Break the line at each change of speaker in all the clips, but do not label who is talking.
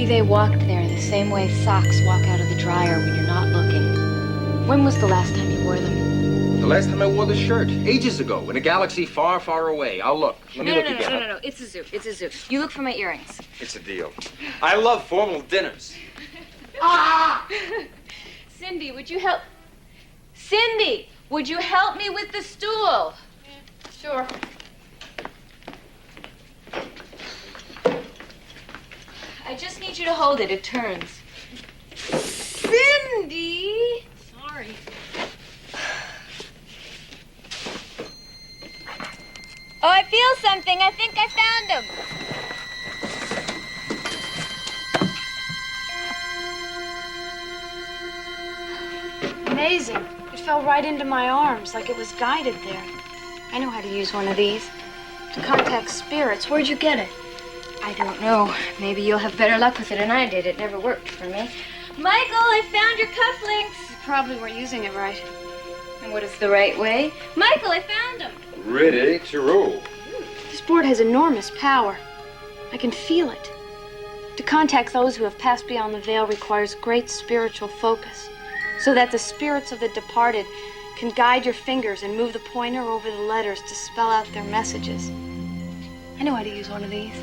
they walked there in the same way socks walk out of the dryer when you're not looking. When was the last time you wore them?
The last time I wore this shirt, ages ago, in a galaxy far, far away. I'll look. Let me look again.
No. It's a zoo. It's a zoo. You look for my earrings.
It's a deal. I love formal dinners.
Cindy, would you help? Cindy, would you help me with the stool?
Sure.
I just need you to hold it. It turns. Cindy!
Sorry.
Oh, I feel something. I think I found him.
Amazing. It fell right into my arms like it was guided there. I know how to use one of these. To contact spirits. Where'd you get it?
I don't know. Maybe you'll have better luck with it than I did. It never worked for me. Michael, I found your cufflinks.
You probably weren't using it right.
And what is the right way? Michael, I found them.
Ready to roll.
This board has enormous power. I can feel it. To contact those who have passed beyond the veil requires great spiritual focus, so that the spirits of the departed can guide your fingers and move the pointer over the letters to spell out their messages. I know how to use one of these.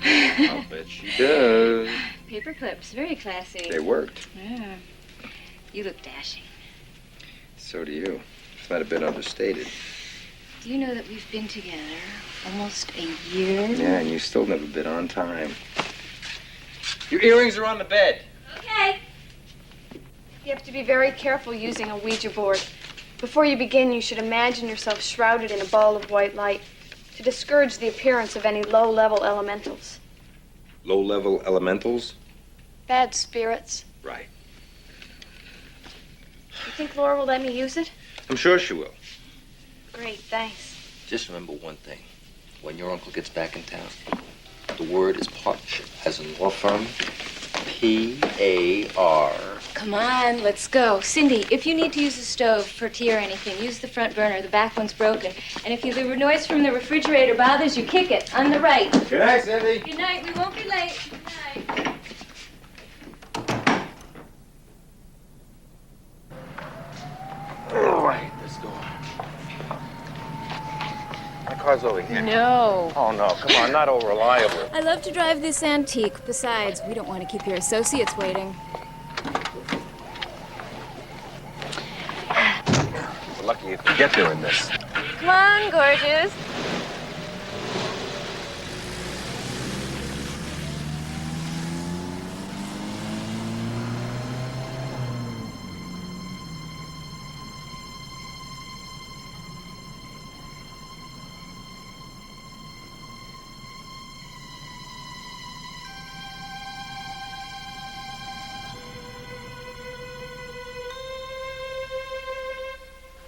I'll bet she does.
Paper clips, very classy.
They worked.
Yeah. You look dashing.
So do you. This might have been understated.
Do you know that we've been together almost a year?
Yeah, and you've still never been on time. Your earrings are on the bed.
Okay.
You have to be very careful using a Ouija board. Before you begin, you should imagine yourself shrouded in a ball of white light to discourage the appearance of any low-level elementals.
Low-level elementals?
Bad spirits.
Right.
You think Laura will let me use it?
I'm sure she will.
Great, thanks.
Just remember one thing. When your uncle gets back in town, the word is partnership, as in law firm, P-A-R.
Come on, let's go. Cindy, if you need to use the stove for tea or anything, use the front burner. The back one's broken. And if the noise from the refrigerator bothers you, kick it on the right.
Good night, Cindy.
Good night. We won't be late. Good night.
All right, let's go. My car's over here.
No.
Oh, no, come on, not all reliable.
I love to drive this antique. Besides, we don't want to keep your associates waiting.
We're lucky if we get there in this.
Come on, gorgeous.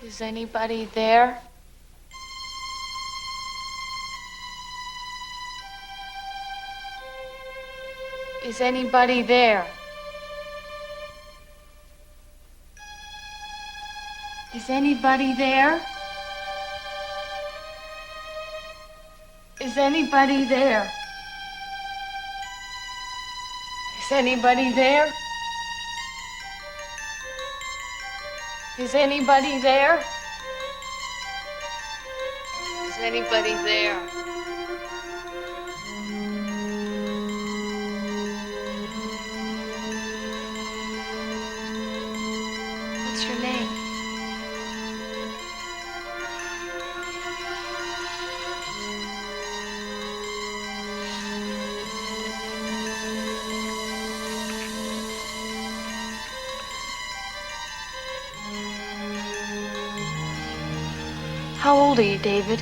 Is anybody there? Is anybody there? Is anybody there? Is anybody there? Is anybody there? Is anybody there? Is anybody there? What's your name? How old are you, David?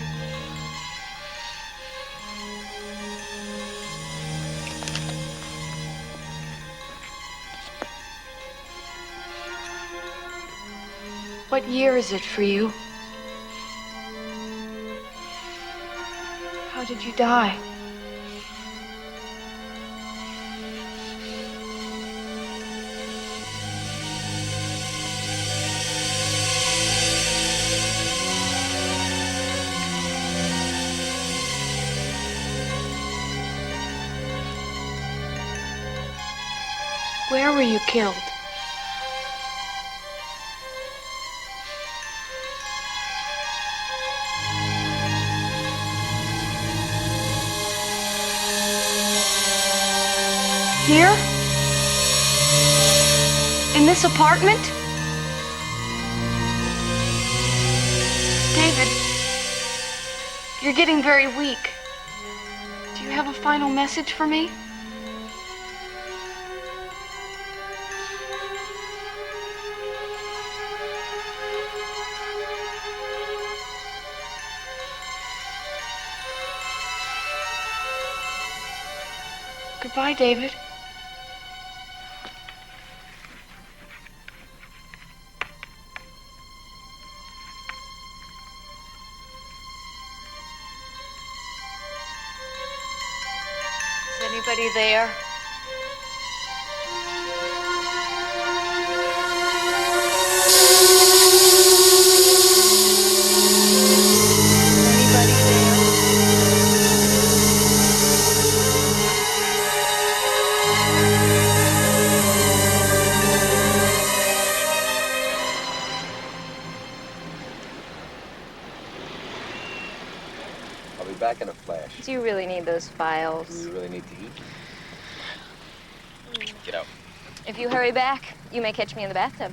What year is it for you? How did you die? Where were you killed? Here? In this apartment? David, you're getting very weak. Do you have a final message for me? Goodbye, David. Is anybody there? Anybody there?
I'll be back in a flash.
Do you really need those
Do
files?
we really need to eat? Get out.
If you hurry back, you may catch me in the bathtub.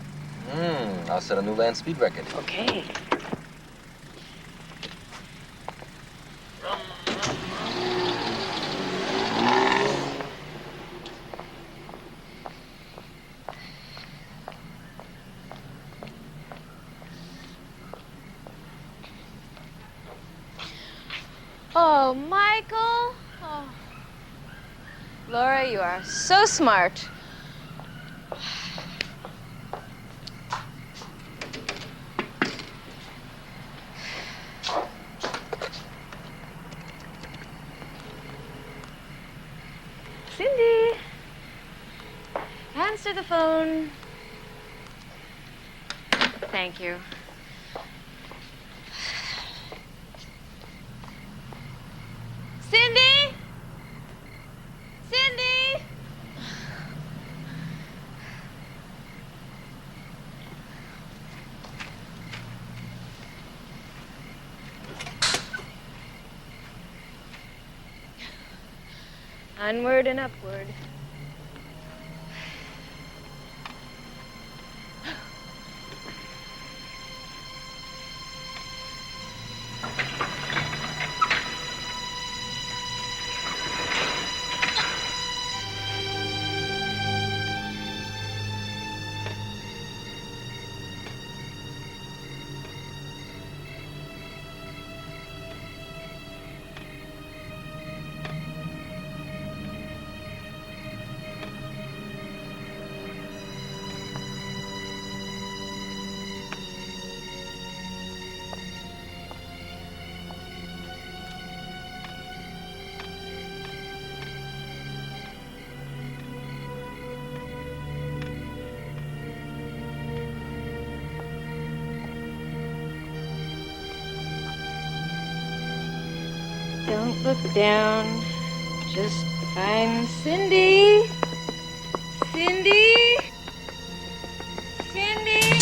I'll set a new land speed record.
Okay. Oh, Michael. Oh. Laura, you are so smart. Cindy, answer the phone. Thank you. Cindy? Cindy? Onward and upward. Don't look down. Just find Cindy. Cindy? Cindy?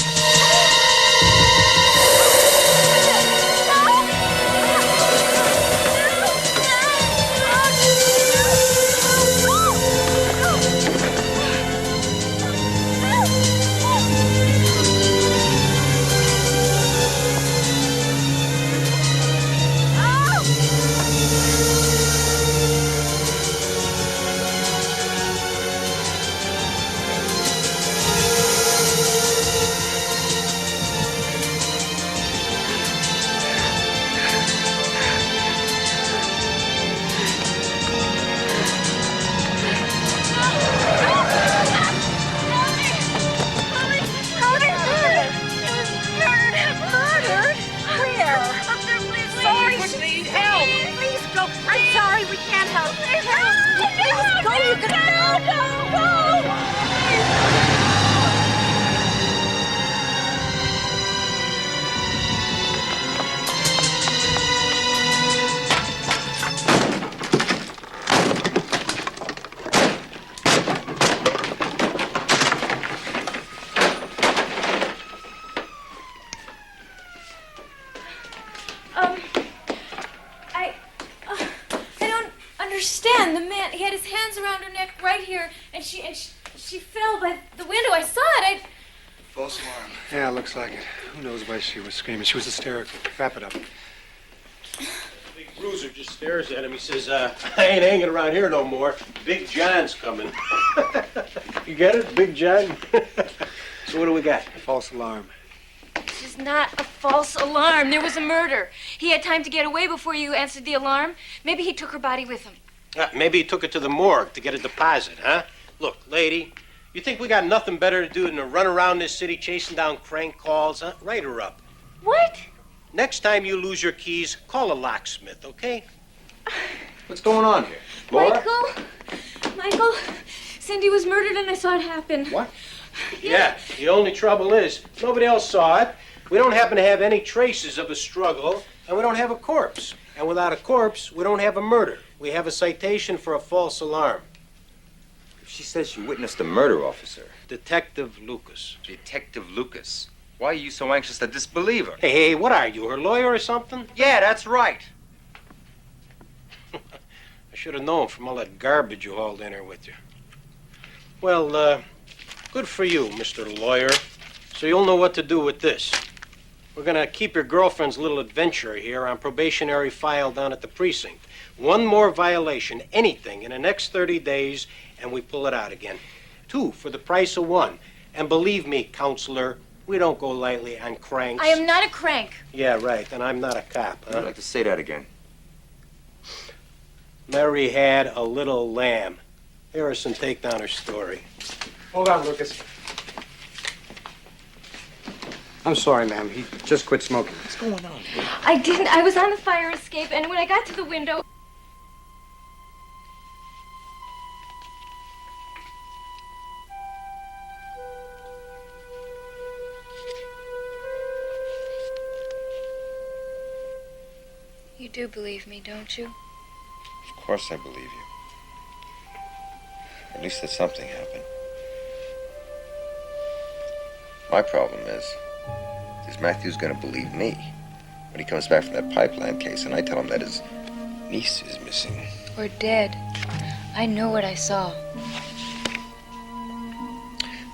his hands around her neck right here, and she fell by the window. I saw it.
False alarm.
Yeah, looks like it. Who knows why she was screaming? She was hysterical. Wrap it up.
Big Bruiser just stares at him. He says, I ain't hanging around here no more. Big John's coming. You get it? Big John? So what do we got?
False alarm.
This is not a false alarm. There was a murder. He had time to get away before you answered the alarm. Maybe he took her body with him.
Maybe he took it to the morgue to get a deposit, huh? Look, lady, you think we got nothing better to do than to run around this city chasing down crank calls, huh? Write her up.
What?
Next time you lose your keys, call a locksmith, okay?
What's going on here? Laura?
Michael, Cindy was murdered and I saw it happen.
What?
Yeah, the only trouble is, nobody else saw it. We don't happen to have any traces of a struggle, and we don't have a corpse. And without a corpse, we don't have a murder. We have a citation for a false alarm.
She says she witnessed a murder, officer.
Detective Lucas.
Detective Lucas. Why are you so anxious to disbelieve her?
Hey, what are you, her lawyer or something?
Yeah, that's right.
I should have known from all that garbage you hauled in here with you. Well, good for you, Mr. Lawyer. So you'll know what to do with this. We're gonna keep your girlfriend's little adventure here on probationary file down at the precinct. One more violation, anything, in the next 30 days, and we pull it out again. 2 for the price of 1. And believe me, counselor, we don't go lightly on cranks.
I am not a crank.
Yeah, right, and I'm not a cop,
I'd
huh?
like to say that again.
Mary had a little lamb. Harrison, take down her story.
Hold on, Lucas. I'm sorry, ma'am. He just quit smoking.
What's going on?
I didn't. I was on the fire escape, and when I got to the window... You do believe me, don't you?
Of course I believe you. At least that something happened. My problem is Matthew's gonna believe me when he comes back from that pipeline case and I tell him that his niece is missing.
Or dead. I know what I saw.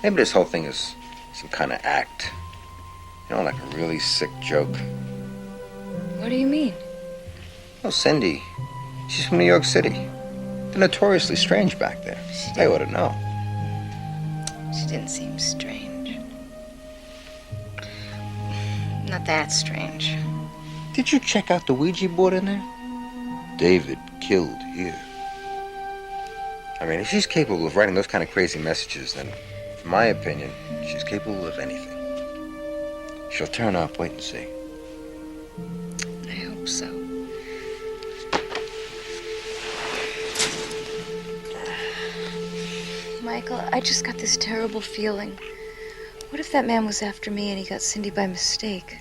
Maybe this whole thing is some kind of act. You know, like a really sick joke.
What do you mean?
Oh, Cindy, she's from New York City. They're notoriously strange back there. I ought to know.
She didn't seem strange. Not that strange.
Did you check out the Ouija board in there? David killed here. I mean, if she's capable of writing those kind of crazy messages, then, in my opinion, she's capable of anything. She'll turn up, wait and see.
I hope so. Michael, I just got this terrible feeling. What if that man was after me and he got Cindy by mistake?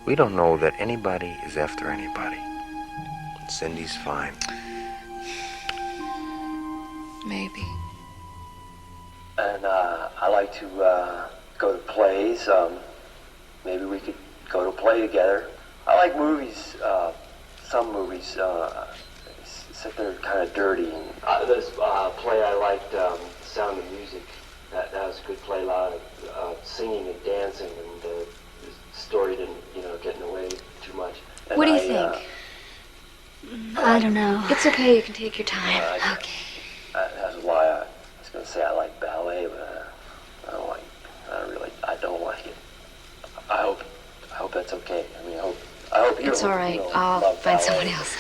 We don't know that anybody is after anybody. Cindy's fine.
Maybe.
And I like to go to plays. Maybe we could go to a play together. I like movies. Some movies, except they're kind of dirty. And this play I liked, Sound of Music. That was a good play. A lot of singing and dancing, and the story didn't, get in the way too much. And
What do you think?
I don't know.
It's okay, you can take your time. Okay.
That's why I was going to say I like ballet, but I don't like it. I hope that's okay. I mean, I hope you.
It's all right. I'll
love
find
ballet.
someone else.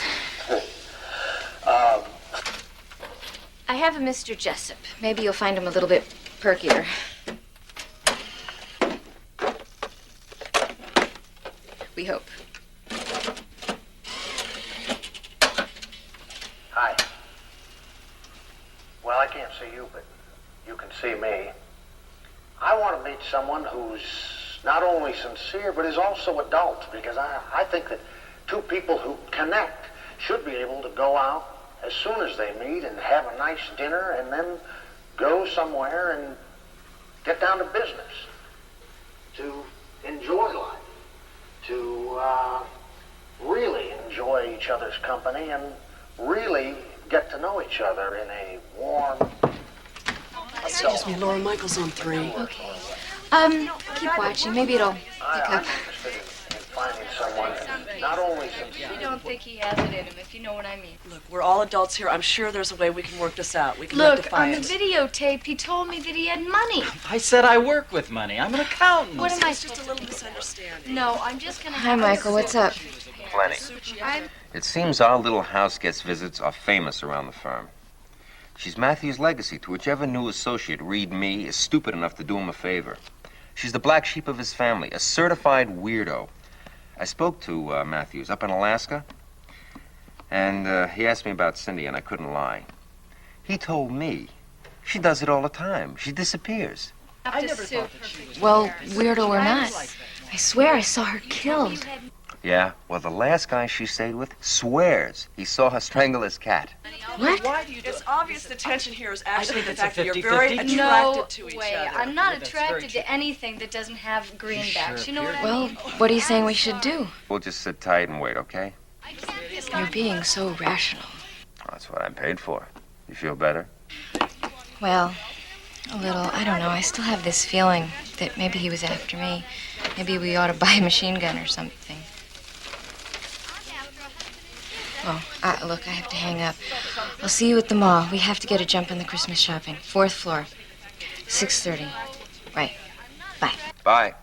I have a Mr. Jessup. Maybe you'll find him a little bit perkier. We hope.
Hi. Well, I can't see you, but you can see me. I want to meet someone who's not only sincere, but is also adult, because I think that two people who connect should be able to go out as soon as they meet and have a nice dinner and then go somewhere and get down to business. To enjoy life. To really enjoy each other's company and really get to know each other in a warm.
Excuse me, Laura, Michael's on 3.
Okay. Keep watching. Maybe it'll pick
I'm
up.
interested in finding someone not only sincere.
I don't think he has it in him, if you know what I mean.
Look, we're all adults here. I'm sure there's a way we can work this out. We can
Look,
rectify
on the
it.
videotape, he told me that he had money.
I said I work with money. I'm an accountant.
What am I
It's just a little misunderstanding.
No, I'm just gonna.
Hi, Michael. What's up? Plenty.
I'm.
It seems our little house gets visits are famous around the firm. She's Matthew's legacy to whichever new associate, read me, is stupid enough to do him a favor. She's the black sheep of his family, a certified weirdo. I spoke to Matthews up in Alaska, and he asked me about Cindy, and I couldn't lie. He told me she does it all the time. She disappears.
I never thought that she was...
Well, weirdo or not, I swear I saw her killed.
Yeah, well, the last guy she stayed with swears he saw her strangle his cat.
What?
Why do you do It's obvious the tension here is actually
think
the
it's a
fact that you're
50-50.
very attracted
No
to each
way.
other.
I'm not
That's very
attracted
true.
to anything that doesn't have greenbacks. You know what I
Well,
mean?
what are you saying we should do?
We'll just sit tight and wait, okay?
You're being so rational.
That's what I'm paid for. You feel better?
Well, a little. I don't know. I still have this feeling that maybe he was after me. Maybe we ought to buy a machine gun or something. Oh, look, I have to hang up. I'll see you at the mall. We have to get a jump on the Christmas shopping. 4th floor. 6:30. Right. Bye.
Bye.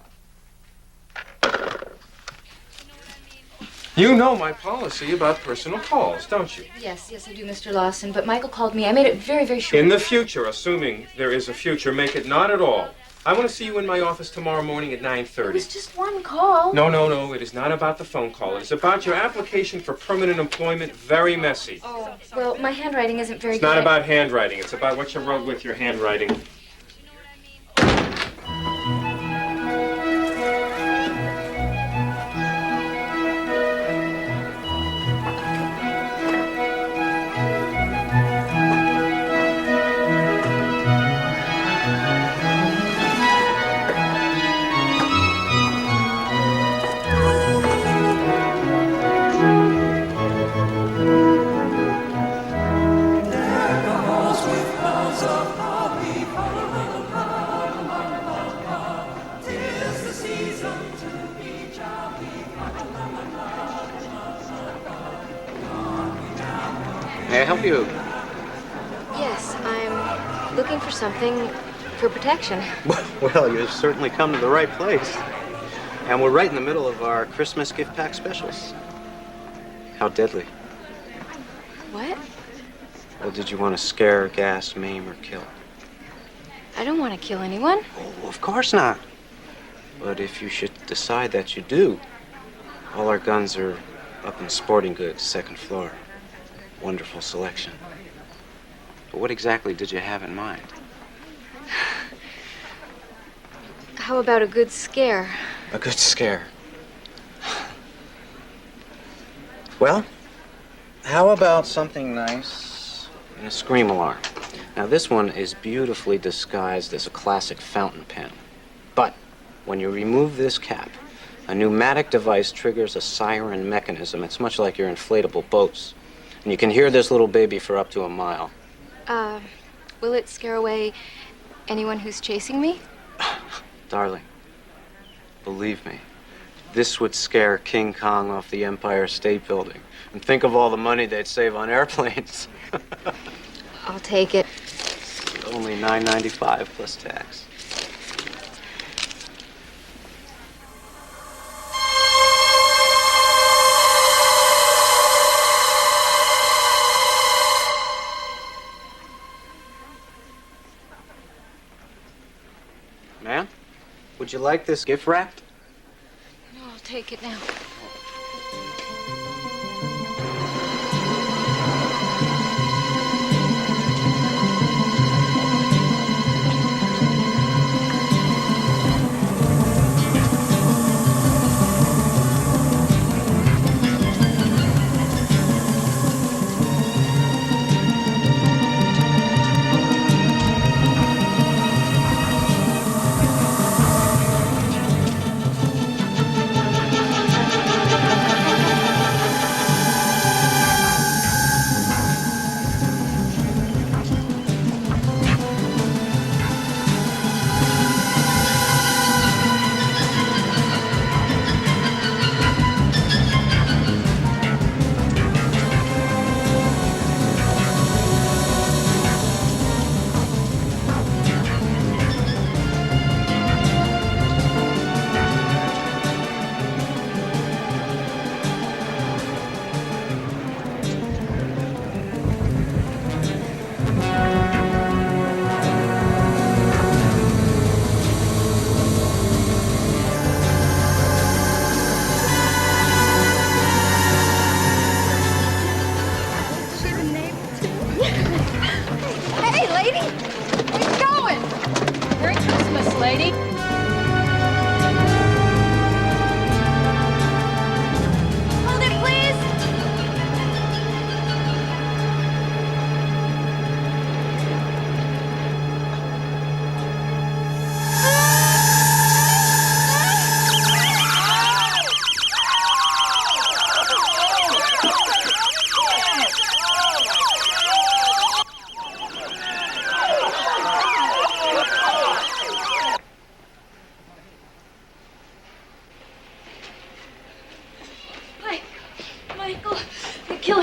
You know my policy about personal calls, don't you?
Yes, I do, Mr. Lawson. But Michael called me. I made it very, very short.
In the future, assuming there is a future, make it not at all. I want to see you in my office tomorrow morning at
It
9:30.
was just one call.
No. It is not about the phone call. It is about your application for permanent employment. Very messy.
Oh, well, my handwriting isn't very
It's
good.
not about handwriting. It's about what you wrote with your handwriting.
May I help you?
Yes, I'm looking for something for protection.
Well, you've certainly come to the right place. And we're right in the middle of our Christmas gift pack specials. How deadly.
What?
Well, did you want to scare, gas, maim, or kill?
I don't want to kill anyone.
Oh, of course not. But if you should decide that you do, all our guns are up in sporting goods, 2nd floor. Wonderful selection. But what exactly did you have in mind?
How about a good scare?
A good scare. Well, how about something nice and a scream alarm? Now, this one is beautifully disguised as a classic fountain pen. But when you remove this cap, a pneumatic device triggers a siren mechanism. It's much like your inflatable boats. And you can hear this little baby for up to a mile.
Will it scare away anyone who's chasing me?
Darling, believe me, this would scare King Kong off the Empire State Building. And think of all the money they'd save on airplanes.
I'll take it.
Only $9.95 plus tax. Ma'am, would you like this gift wrapped?
No, I'll take it now.
lady. Where you going? Merry Christmas, lady. Hold it, please. Michael, the killer.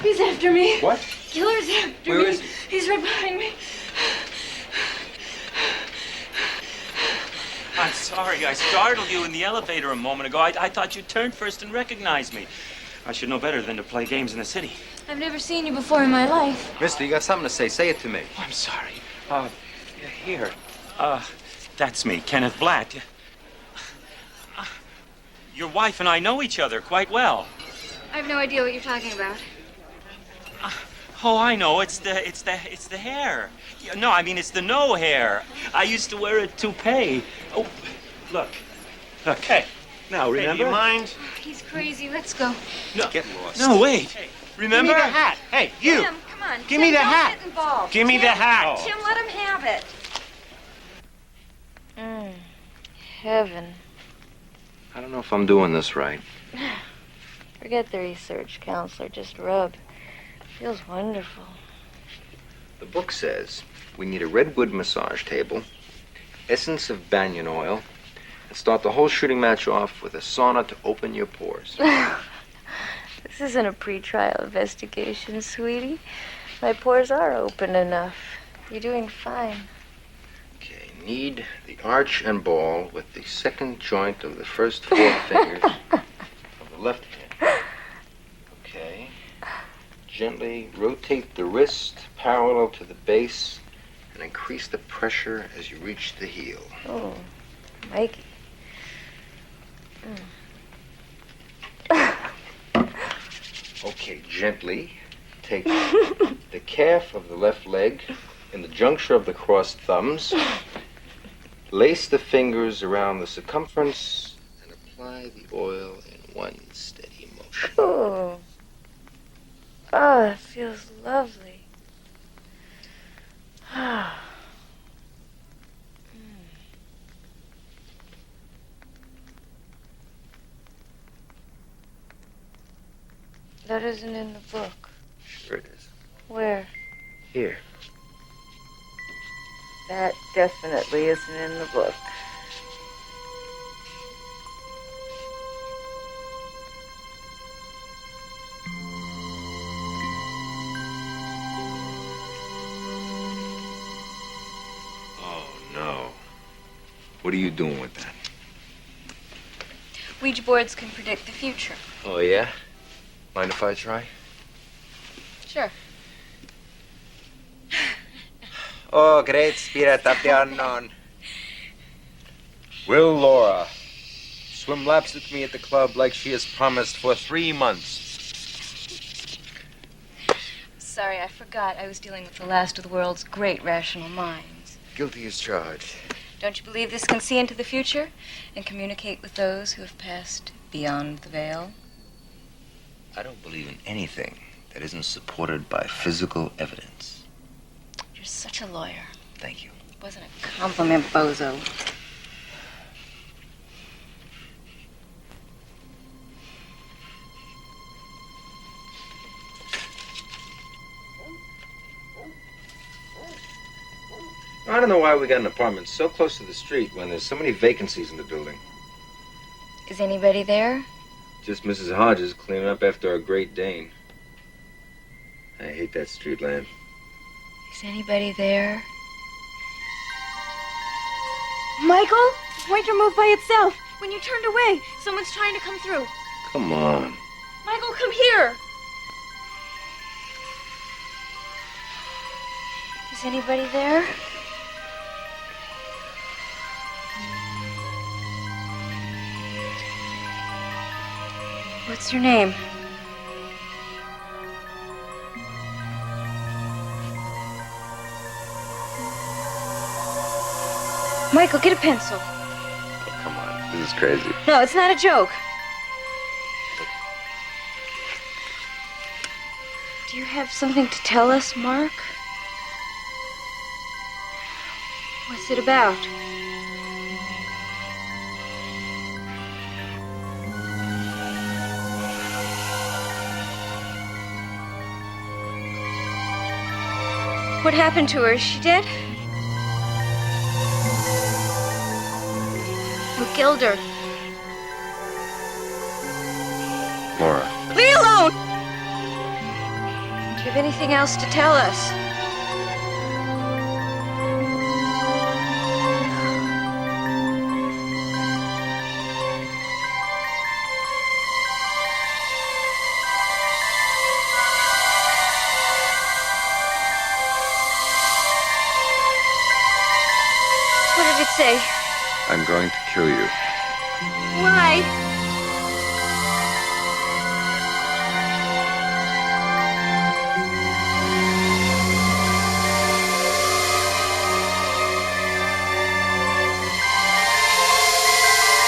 He's after me.
What?
Killer's after me.
Where is he?
He's right behind me.
I'm sorry, I startled you in the elevator a moment ago. I thought you turned first and recognized me. I should know better than to play games in the city.
I've never seen you before in my life.
Mister, you got something to say. Say it to me.
Oh, I'm sorry. Here. That's me, Kenneth Blatt. Your wife and I know each other quite well.
I have no idea what you're talking about.
Oh, I know. It's the hair. No, I mean it's the no hair. I used to wear a toupee. Oh, look. Hey, now remember?
Hey, do you mind?
He's crazy. Let's go.
No,
Get lost.
no, wait.
Hey,
Remember?
Give me the hat. Hey, you.
Tim, come on.
Give me the
don't
hat.
Get involved.
Give me the hat.
Oh.
Tim, let him have it.
Heaven.
I don't know if I'm doing this right.
Forget the research, counselor. Just rub. Feels wonderful.
The book says we need a redwood massage table, essence of banyan oil, and start the whole shooting match off with a sauna to open your pores.
This isn't a pre-trial investigation, sweetie. My pores are open enough. You're doing fine.
Okay, need the arch and ball with the second joint of the first four fingers of the left hand. Okay. Gently rotate the wrist parallel to the base and increase the pressure as you reach the heel.
Oh, Mikey.
Okay, gently take the calf of the left leg in the juncture of the crossed thumbs, lace the fingers around the circumference, and apply the oil in one steady motion.
Oh. Oh, that feels lovely. That isn't in the book.
Sure it is.
Where?
Here.
That definitely isn't in the book.
Oh, no. What are you doing with that?
Ouija boards can predict the future.
Oh, yeah? Mind if I try?
Sure.
Oh, great spirit of the unknown. Will Laura swim laps with me at the club like she has promised for 3 months?
Sorry, I forgot. I was dealing with the last of the world's great rational minds.
Guilty as charged.
Don't you believe this can see into the future and communicate with those who have passed beyond the veil?
I don't believe in anything that isn't supported by physical evidence.
You're such a lawyer.
Thank you.
It wasn't a compliment, bozo.
I don't know why we got an apartment so close to the street when there's so many vacancies in the building.
Is anybody there?
Just Mrs. Hodges cleaning up after our Great Dane. I hate that street lamp.
Is anybody there?
Michael, the pointer moved by itself. When you turned away, someone's trying to come through.
Come on.
Michael, come here.
Is anybody there? What's your name? Michael, get a pencil.
Oh, come on. This is crazy.
No, it's not a joke. Do you have something to tell us, Mark? What's it about? What happened to her? Is she dead? Who killed her?
Laura.
Leave me alone! Do you have anything else to tell us? What did it say?
I'm going to kill you.
Why?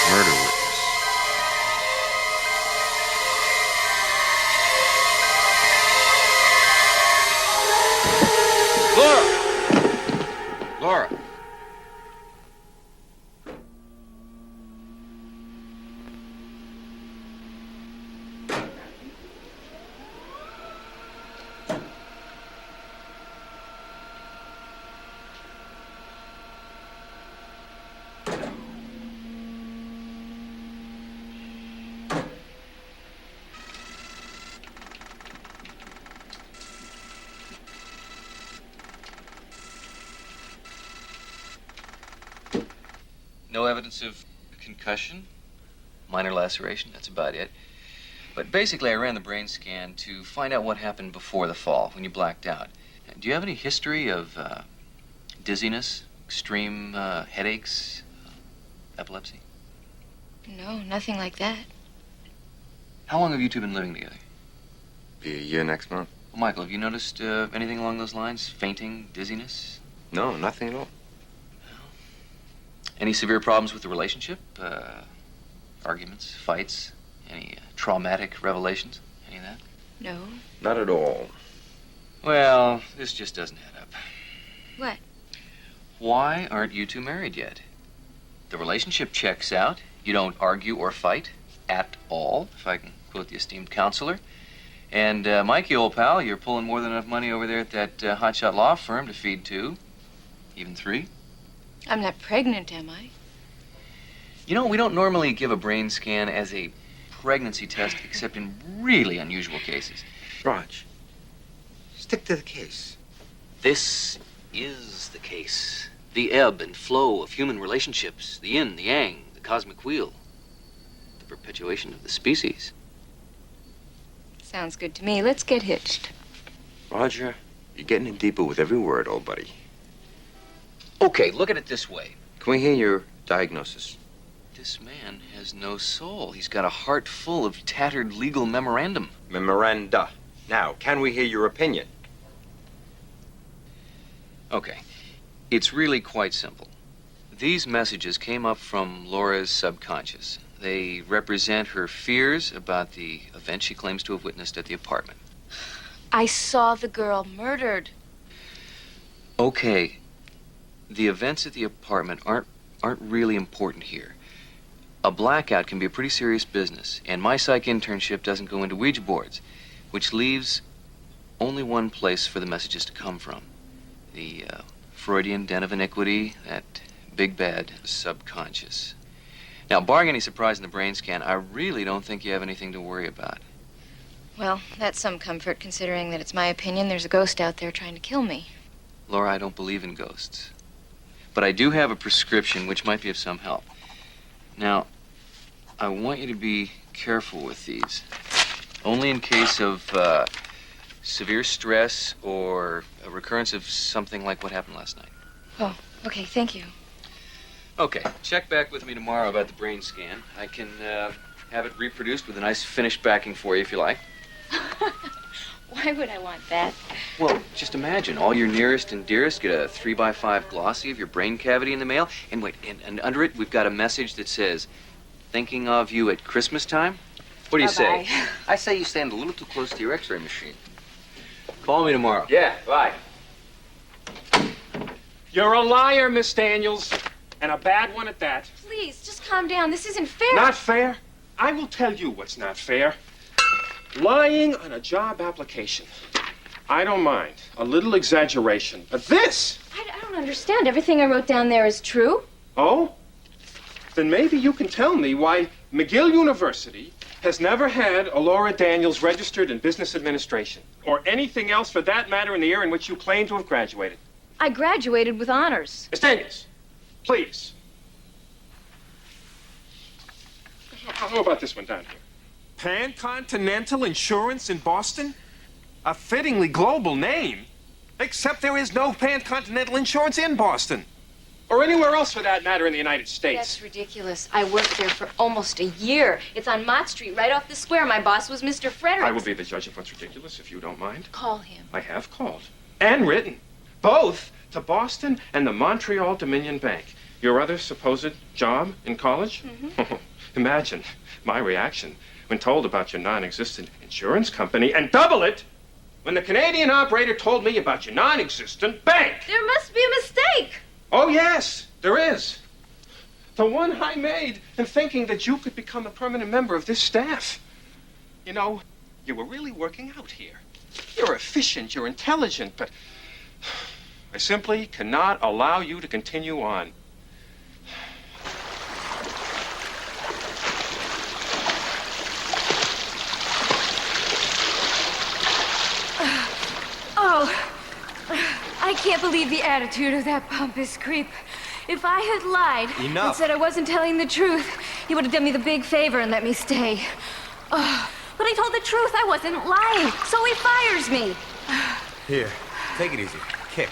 Murder witness. Laura! Laura!
No evidence of concussion, minor laceration, that's about it. But basically, I ran the brain scan to find out what happened before the fall, when you blacked out. Do you have any history of dizziness, extreme headaches, epilepsy?
No, nothing like that.
How long have you two been living together?
Be a year next month.
Well, Michael, have you noticed anything along those lines? Fainting, dizziness?
No, nothing at all.
Any severe problems with the relationship? Arguments, fights? Any traumatic revelations? Any of that?
No.
Not at all.
Well, this just doesn't add up.
What?
Why aren't you two married yet? The relationship checks out. You don't argue or fight at all, if I can quote the esteemed counselor. And, Mikey, old pal, you're pulling more than enough money over there at that hotshot law firm to feed two, even three.
I'm not pregnant, am I?
You know, we don't normally give a brain scan as a pregnancy test except in really unusual cases.
Raj, stick to the case.
This is the case. The ebb and flow of human relationships, the yin, the yang, the cosmic wheel, the perpetuation of the species.
Sounds good to me. Let's get hitched.
Roger, you're getting in deeper with every word, old buddy.
Okay, look at it this way.
Can we hear your diagnosis?
This man has no soul. He's got a heart full of tattered legal memorandum.
Memoranda. Now, can we hear your opinion?
Okay. It's really quite simple. These messages came up from Laura's subconscious. They represent her fears about the event she claims to have witnessed at the apartment.
I saw the girl murdered.
Okay. The events at the apartment aren't really important here. A blackout can be a pretty serious business, and my psych internship doesn't go into Ouija boards, which leaves only one place for the messages to come from. The Freudian den of iniquity, that big bad subconscious. Now, barring any surprise in the brain scan, I really don't think you have anything to worry about.
Well, that's some comfort, considering that it's my opinion there's a ghost out there trying to kill me.
Laura, I don't believe in ghosts. But I do have a prescription which might be of some help. Now, I want you to be careful with these. Only in case of severe stress or a recurrence of something like what happened last night.
Oh, okay, thank you.
Okay, check back with me tomorrow about the brain scan. I can have it reproduced with a nice finished backing for you if you like.
Why would I want that?
Well, just imagine all your nearest and dearest get a 3x5 glossy of your brain cavity in the mail. And wait, and under it, we've got a message that says, thinking of you at Christmas time. What do you say?
Bye-bye.
I say you stand a little too close to your x-ray machine. Call me tomorrow.
Yeah, bye. You're a liar, Miss Daniels, and a bad one at that.
Please, just calm down. This isn't fair.
Not fair? I will tell you what's not fair. Lying on a job application. I don't mind. A little exaggeration. But this!
I don't understand. Everything I wrote down there is true.
Oh? Then maybe you can tell me why McGill University has never had a Laura Daniels registered in business administration, or anything else for that matter in the year in which you claim to have graduated.
I graduated with honors.
Miss Daniels, please. How about this one down here? Pan-Continental Insurance in Boston? A fittingly global name, except there is no Pan-Continental Insurance in Boston. Or anywhere else for that matter in the United States.
That's ridiculous. I worked there for almost a year. It's on Mott Street, right off the square. My boss was Mr. Fredericks.
I will be the judge of what's ridiculous, if you don't mind.
Call him.
I have called. And written. Both to Boston and the Montreal Dominion Bank. Your other supposed job in college? Mm-hmm. Imagine my reaction when told about your non-existent insurance company, and double it when the Canadian operator told me about your non-existent bank.
There must be a mistake.
Oh, yes, there is. The one I made in thinking that you could become a permanent member of this staff. You know, you were really working out here. You're efficient, you're intelligent, but I simply cannot allow you to continue on.
Oh, I can't believe the attitude of that pompous creep. If I had lied and said I wasn't telling the truth, he would have done me the big favor and let me stay. Oh, but I told the truth. I wasn't lying, so he fires me.
Here, take it easy. Kick.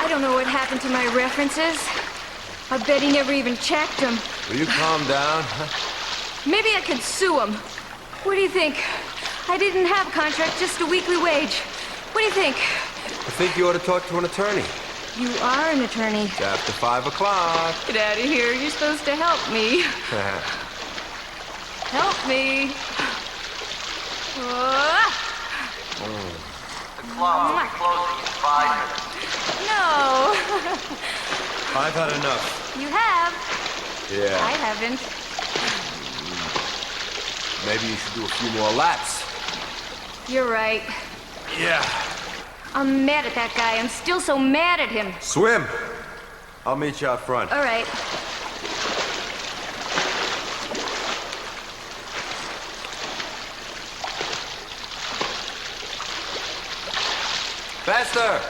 I don't know what happened to my references. I bet he never even checked them.
Will you calm down?
Maybe I could sue him. What do you think? I didn't have a contract, just a weekly wage. What do you think?
I think you ought to talk to an attorney.
You are an attorney.
It's after 5 o'clock.
Get out of here. You're supposed to help me. Help me.
The club will be closing in 5 minutes.
No.
I've had enough.
You have.
Yeah.
I haven't.
Maybe you should do a few more laps.
You're right.
Yeah.
I'm mad at that guy. I'm still so mad at him.
Swim. I'll meet you out front.
All right.
Faster!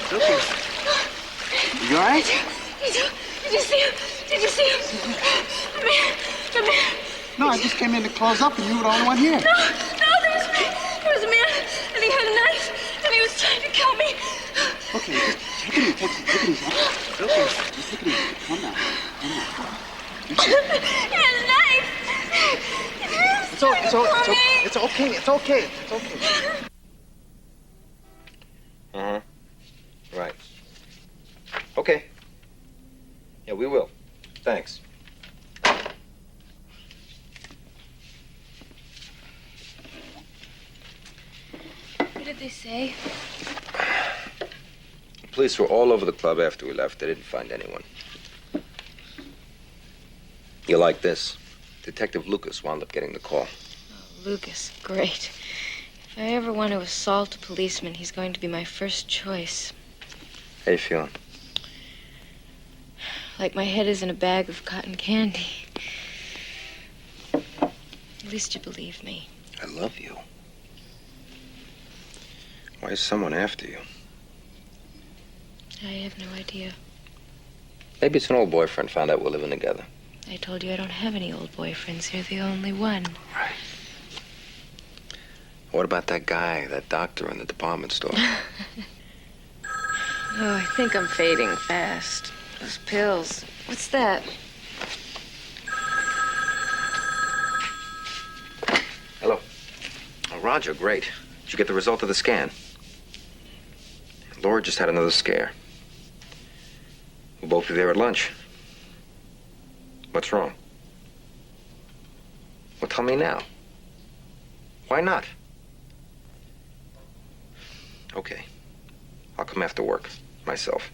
Silky. You all right?
Did you see him? Did you see him? The man.
No, I just came in to close up, and you were the only one here.
No, there was a man, and he had a knife, and he was trying to kill me.
Okay, just take it easy. Silky, just take it easy. Calm down.
He had a knife.
It's okay. Uh-huh. Right. Okay. Yeah, we will. Thanks.
What did they say?
The police were all over the club after we left. They didn't find anyone. You like this? Detective Lucas wound up getting the call.
Lucas, great. If I ever want to assault a policeman, he's going to be my first choice.
How you feeling?
Like my head is in a bag of cotton candy. At least you believe me.
I love you. Why is someone after you?
I have no idea.
Maybe it's an old boyfriend found out we're living together.
I told you I don't have any old boyfriends. You're the only one.
Right. What about that guy, that doctor in the department store?
Oh, I think I'm fading fast. Those pills. What's that?
Hello. Oh, Roger, great. Did you get the result of the scan? Laura just had another scare. We'll both be there at lunch. What's wrong? Well, tell me now. Why not? Okay. I'll come after work, myself.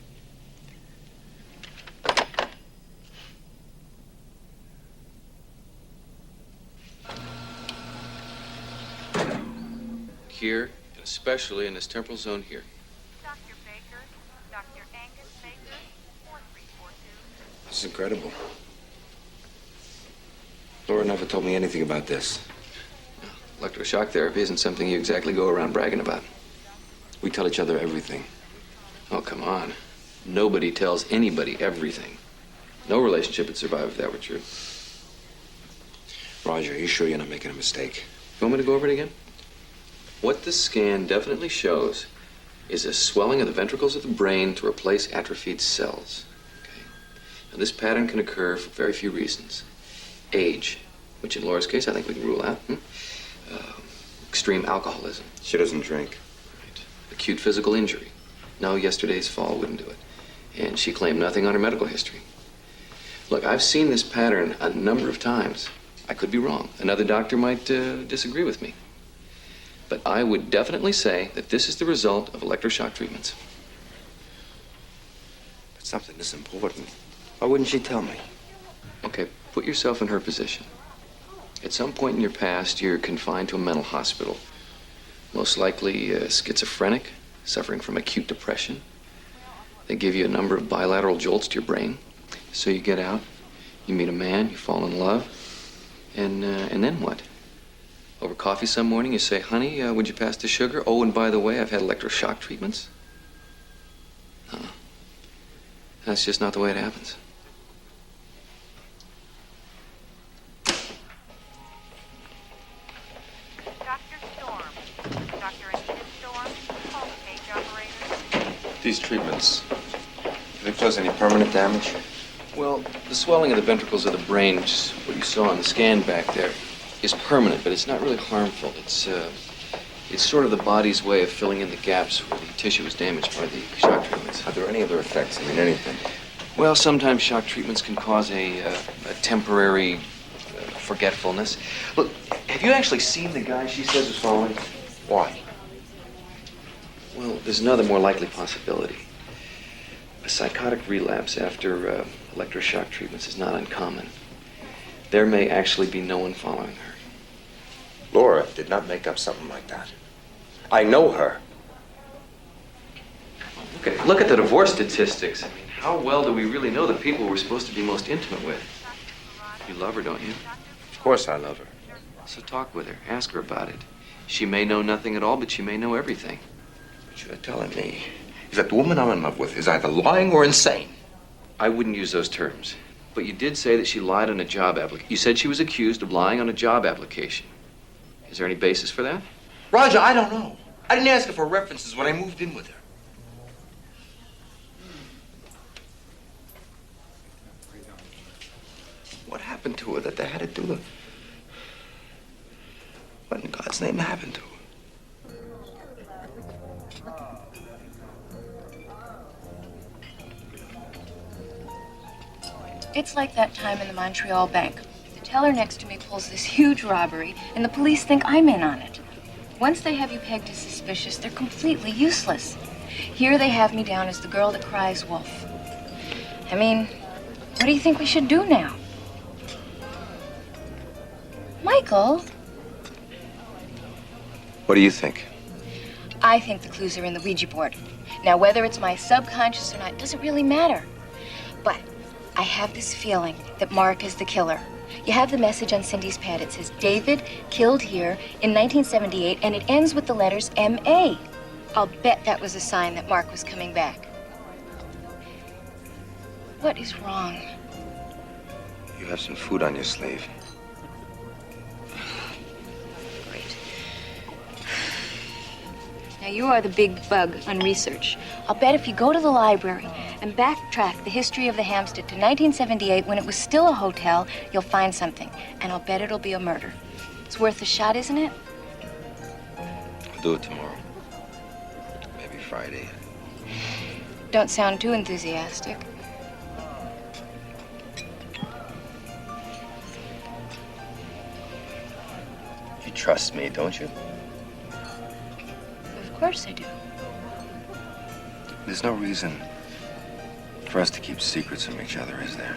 Here, and especially in this temporal zone here.
Dr. Baker, Dr. Angus Baker, 4342.
This is incredible. Laura never told me anything about this.
Electroshock therapy isn't something you exactly go around bragging about.
We tell each other everything.
Oh, come on. Nobody tells anybody everything. No relationship would survive if that were true.
Roger, are you sure you're not making a mistake?
You want me to go over it again? What the scan definitely shows is a swelling of the ventricles of the brain to replace atrophied cells. Okay? Now, this pattern can occur for very few reasons. Age, which in Laura's case I think we can rule out. Extreme alcoholism.
She doesn't drink.
Right. Acute physical injury. No, yesterday's fall wouldn't do it. And she claimed nothing on her medical history. Look, I've seen this pattern a number of times. I could be wrong. Another doctor might disagree with me. But I would definitely say that this is the result of electroshock treatments.
But something is important. Why wouldn't she tell me?
Okay, put yourself in her position. At some point in your past, you're confined to a mental hospital. Most likely schizophrenic, suffering from acute depression. They give you a number of bilateral jolts to your brain. So you get out, you meet a man, you fall in love, and then what? Over coffee some morning, you say, honey, would you pass the sugar? Oh, and by the way, I've had electroshock treatments. No. That's just not the way it happens.
These treatments, do they cause any permanent damage?
Well, the swelling of the ventricles of the brain, which is what you saw on the scan back there, is permanent, but it's not really harmful. It's sort of the body's way of filling in the gaps where the tissue was damaged by the shock treatments.
Are there any other effects? I mean, anything?
Well, sometimes shock treatments can cause a temporary forgetfulness. Look, have you actually seen the guy she says was following?
Why?
Well, there's another more likely possibility. A psychotic relapse after electroshock treatments is not uncommon. There may actually be no one following her.
Laura did not make up something like that. I know her.
Look at the divorce statistics. I mean, how well do we really know the people we're supposed to be most intimate with? You love her, don't you?
Of course I love her.
So talk with her. Ask her about it. She may know nothing at all, but she may know everything.
What you're telling me is that the woman I'm in love with is either lying or insane.
I wouldn't use those terms. But you did say that she lied on a job application. You said she was accused of lying on a job application. Is there any basis for that?
Roger, I don't know. I didn't ask her for references when I moved in with her. What happened to her that they had to do it? What in God's name happened to her?
It's like that time in the Montreal bank. The teller next to me pulls this huge robbery, and the police think I'm in on it. Once they have you pegged as suspicious, they're completely useless. Here they have me down as the girl that cries wolf. I mean, what do you think we should do now? Michael,
What do you think?
I think the clues are in the Ouija board. Now, whether it's my subconscious or not doesn't really matter. But I have this feeling that Mark is the killer. You have the message on Cindy's pad. It says, David killed here in 1978, and it ends with the letters M.A. I'll bet that was a sign that Mark was coming back. What is wrong?
You have some food on your sleeve.
Great. Now, you are the big bug on research. I'll bet if you go to the library and backtrack the history of the Hampstead to 1978 when it was still a hotel, you'll find something. And I'll bet it'll be a murder. It's worth a shot, isn't it?
I'll do it tomorrow. Maybe Friday.
Don't sound too enthusiastic.
You trust me, don't you?
Of course I do.
There's no reason for us to keep secrets from each other, is there?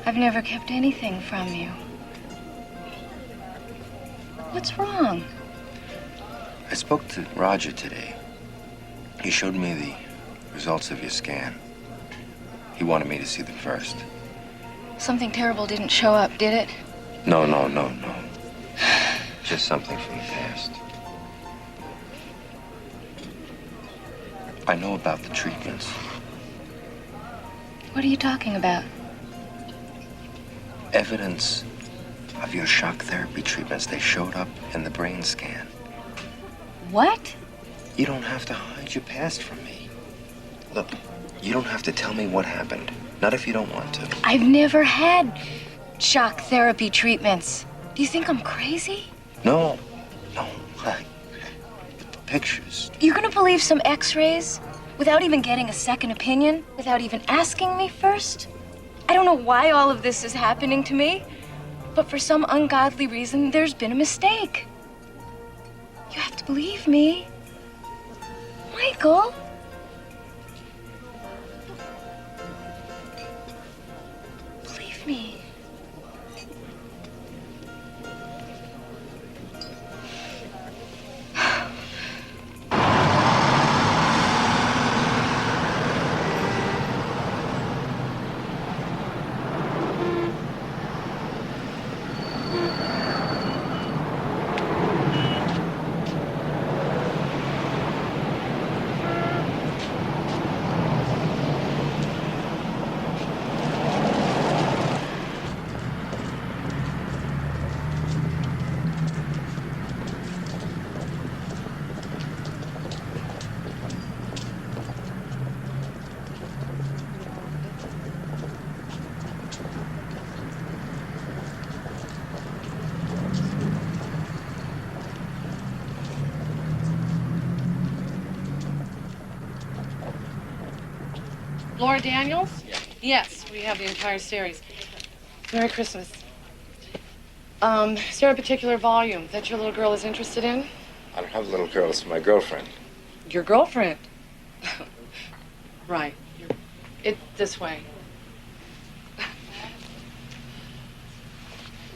I've never kept anything from you. What's wrong?
I spoke to Roger today. He showed me the results of your scan. He wanted me to see them first.
Something terrible didn't show up, did it?
No. Just something from the past. I know about the treatments.
What are you talking about?
Evidence of your shock therapy treatments. They showed up in the brain scan.
What?
You don't have to hide your past from me. Look, you don't have to tell me what happened. Not if you don't want to.
I've never had shock therapy treatments. Do you think I'm crazy?
No. The pictures.
You're gonna believe some x-rays without even getting a second opinion? Without even asking me first? I don't know why all of this is happening to me, but for some ungodly reason, there's been a mistake. You have to believe me. Michael. Believe me.
Laura Daniels? Yes, we have the entire series. Merry Christmas. Is there a particular volume that your little girl is interested in?
I don't have little girls. My girlfriend.
Your girlfriend? Right. This way.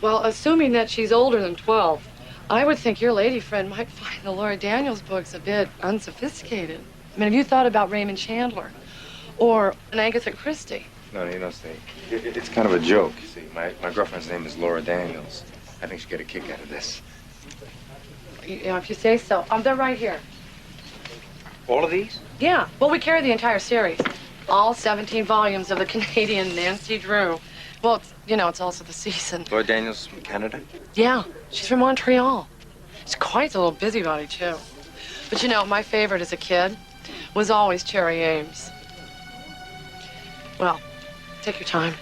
Well, assuming that she's older than 12, I would think your lady friend might find the Laura Daniels books a bit unsophisticated. I mean, have you thought about Raymond Chandler? Or an Agatha Christie?
No, you know, see, it's kind of a joke. You see, my girlfriend's name is Laura Daniels. I think she'd get a kick out of this.
If you say so. They're right here.
All of these?
Yeah. Well, we carry the entire series. All 17 volumes of the Canadian Nancy Drew. Well, it's also the season.
Laura Daniels from Canada?
Yeah, she's from Montreal. She's quite a little busybody, too. But my favorite as a kid was always Cherry Ames. Well, take your time.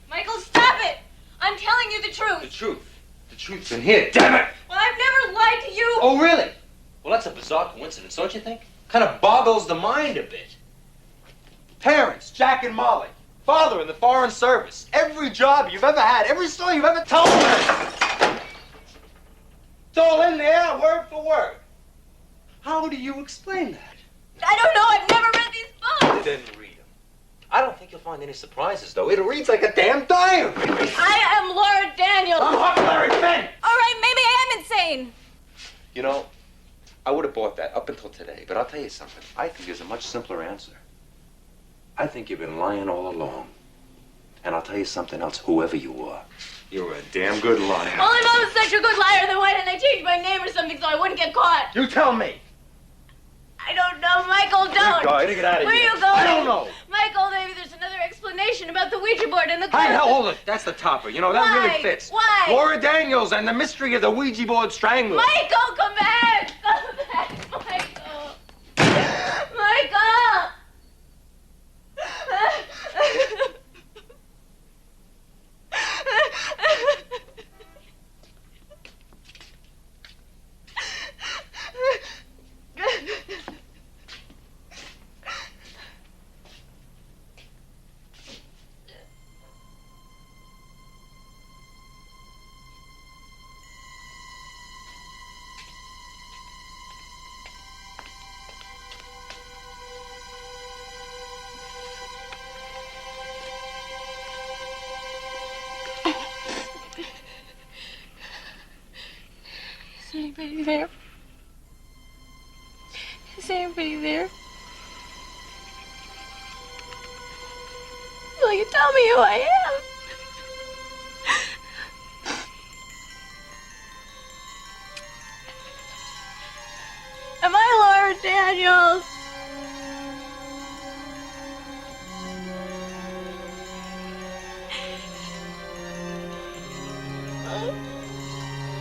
Michael, stop it! I'm telling you the truth.
The truth. The truth's in here, damn it!
Well, I've never lied to you.
Oh, really? Well, that's a bizarre coincidence, don't you think? Kind of boggles the mind a bit. Parents, Jack and Molly. Father in the Foreign Service. Every job you've ever had. Every story you've ever told me. It's all in there, word for word. How do you explain that?
I don't know. I've never read these books.
Then read them. I don't think you'll find any surprises, though. It reads like a damn diary.
I am Laura Daniels.
I'm Huckleberry Finn.
All right, maybe I am insane.
You know, I would have bought that up until today, but I'll tell you something. I think there's a much simpler answer. I think you've been lying all along. And I'll tell you something else, whoever you are. You're a damn good liar.
Well, if I was such a good liar, then why didn't I change my name or something so I wouldn't get caught?
You tell me.
I don't know, Michael, don't.
Go, get out of
Where
here.
are you going?
I don't know.
Michael, maybe there's another explanation about the Ouija board and the
Hey,
closet.
hold it. That's the topper. You know, that
Why?
really fits.
Why?
Laura Daniels and the mystery of the Ouija board strangler.
Michael, come back! Come back, Michael! Michael!
Is anybody there? Is anybody there? Will you tell me who I am? Am I Laura Daniels?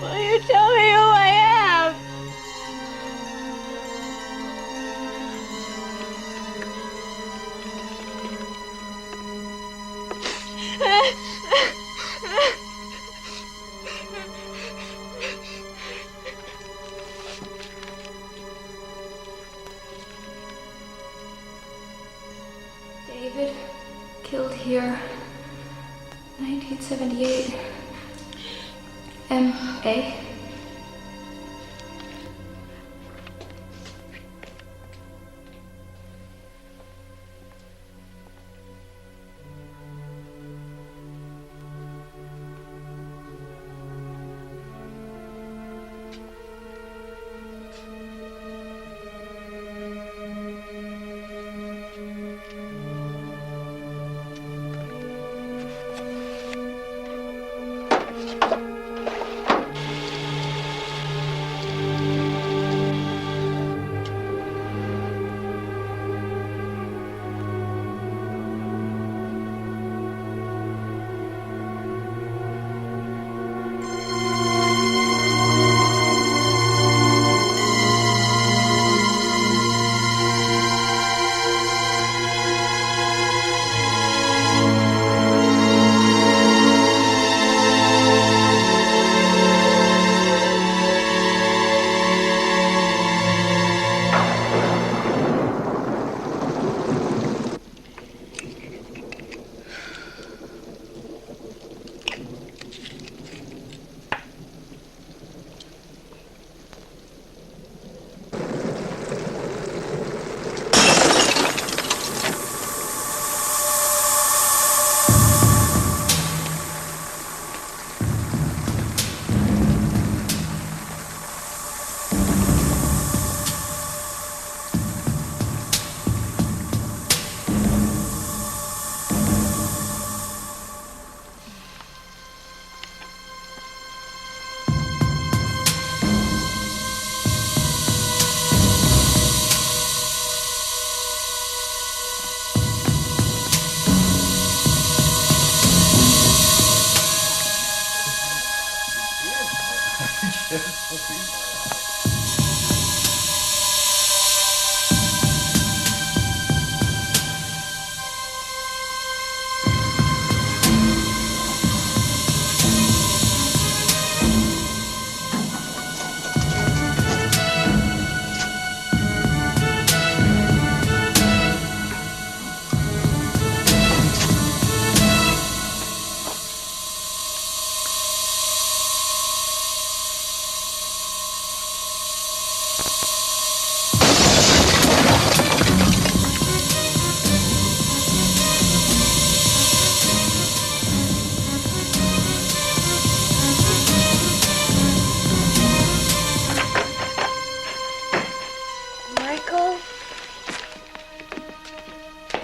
Will you tell me who I am?
David, killed here, 1978. M.A.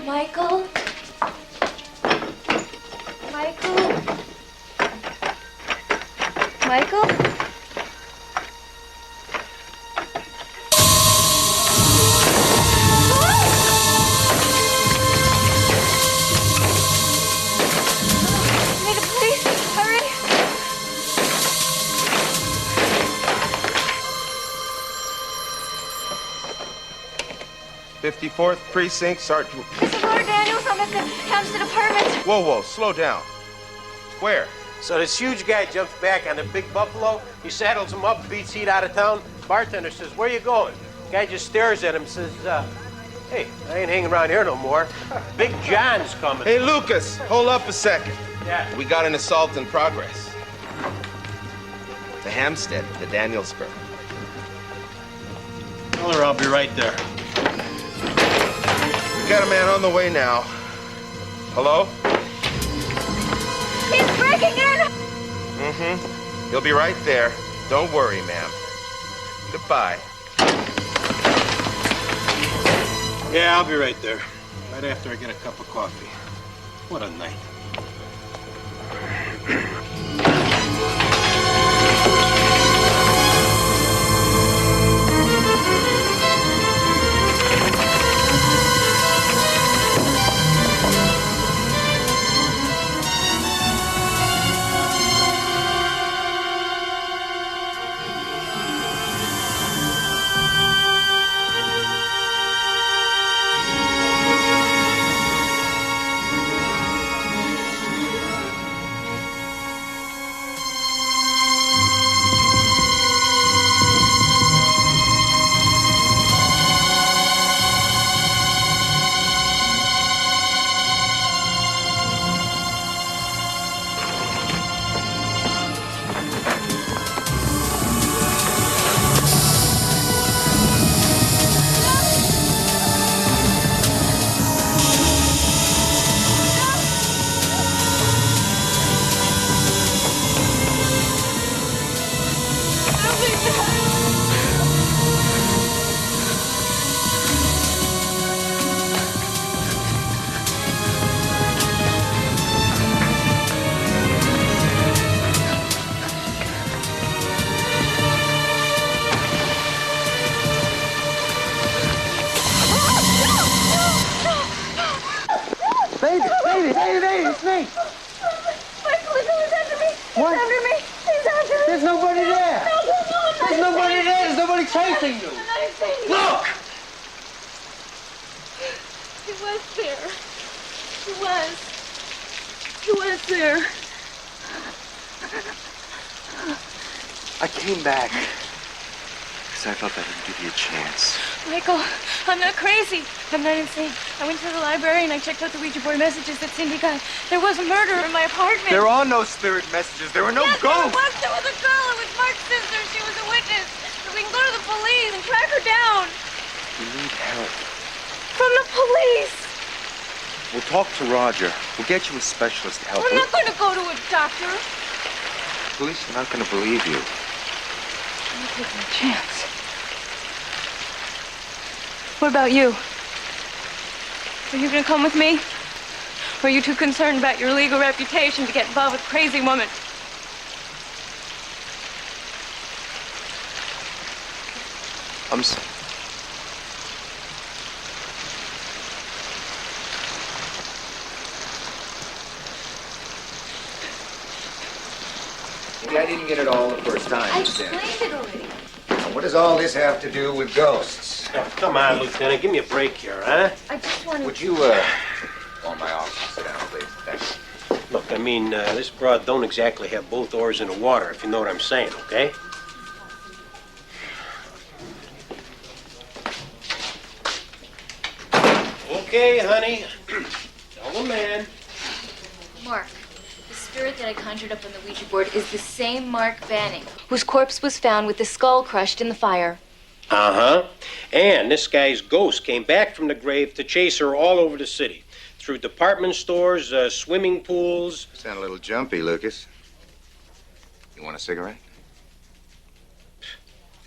Michael? Michael? Michael? Need a police? Hurry!
54th Precinct, Sergeant.
This is Laura Daniels. I'm at the Hampstead Apartments.
Whoa, whoa, slow down. Where?
So this huge guy jumps back on the big buffalo. He saddles him up, beats heat out of town. Bartender says, "Where you going?" Guy just stares at him, says, "Hey, I ain't hanging around here no more. Big John's coming."
Hey, Lucas, hold up a second.
Yeah.
We got an assault in progress. The Hampstead, the Danielsburg.
Tell her I'll be right there.
We got a man on the way now. Hello?
He's breaking in!
Mm-hmm. He'll be right there. Don't worry, ma'am. Goodbye.
Yeah, I'll be right there. Right after I get a cup of coffee. What a night.
Baby, it's me.
Michael, he's after me.
What?
He's after me. He's after me.
There's nobody there.
No,
There's nobody there. There's nobody chasing you.
Look! He was there. He was. He was there.
I came back because I thought that would give you a chance.
Michael, I'm not crazy. I'm not insane. I went to the library and I checked out the Ouija board messages that Cindy got. There was a murder in my apartment.
There are no spirit messages. There were no
yes,
ghosts.
There was a girl. It was Mark's sister. She was a witness. We can go to the police and track her down.
You need help.
From the police.
We'll talk to Roger. We'll get you a specialist to help.
I'm not going to go to a doctor.
Police are not going to believe you.
I'm taking a chance. What about you? Are you going to come with me? Or are you too concerned about your legal reputation to get involved with a crazy woman?
I'm sorry.
Maybe I didn't get it all the first time.
I explained it already.
Now, what does all this have to do with ghosts?
Oh, come on, Lieutenant. Give me a break here, huh?
I just wanted...
Would you, go in my office and sit down, please? Thanks.
Look, I mean, this broad don't exactly have both oars in the water, if you know what I'm saying, okay? Okay, honey. Tell the man.
Mark, the spirit that I conjured up on the Ouija board is the same Mark Banning, whose corpse was found with the skull crushed in the fire.
Uh-huh. And this guy's ghost came back from the grave to chase her all over the city. Through department stores, swimming pools.
You sound a little jumpy, Lucas. You want a cigarette?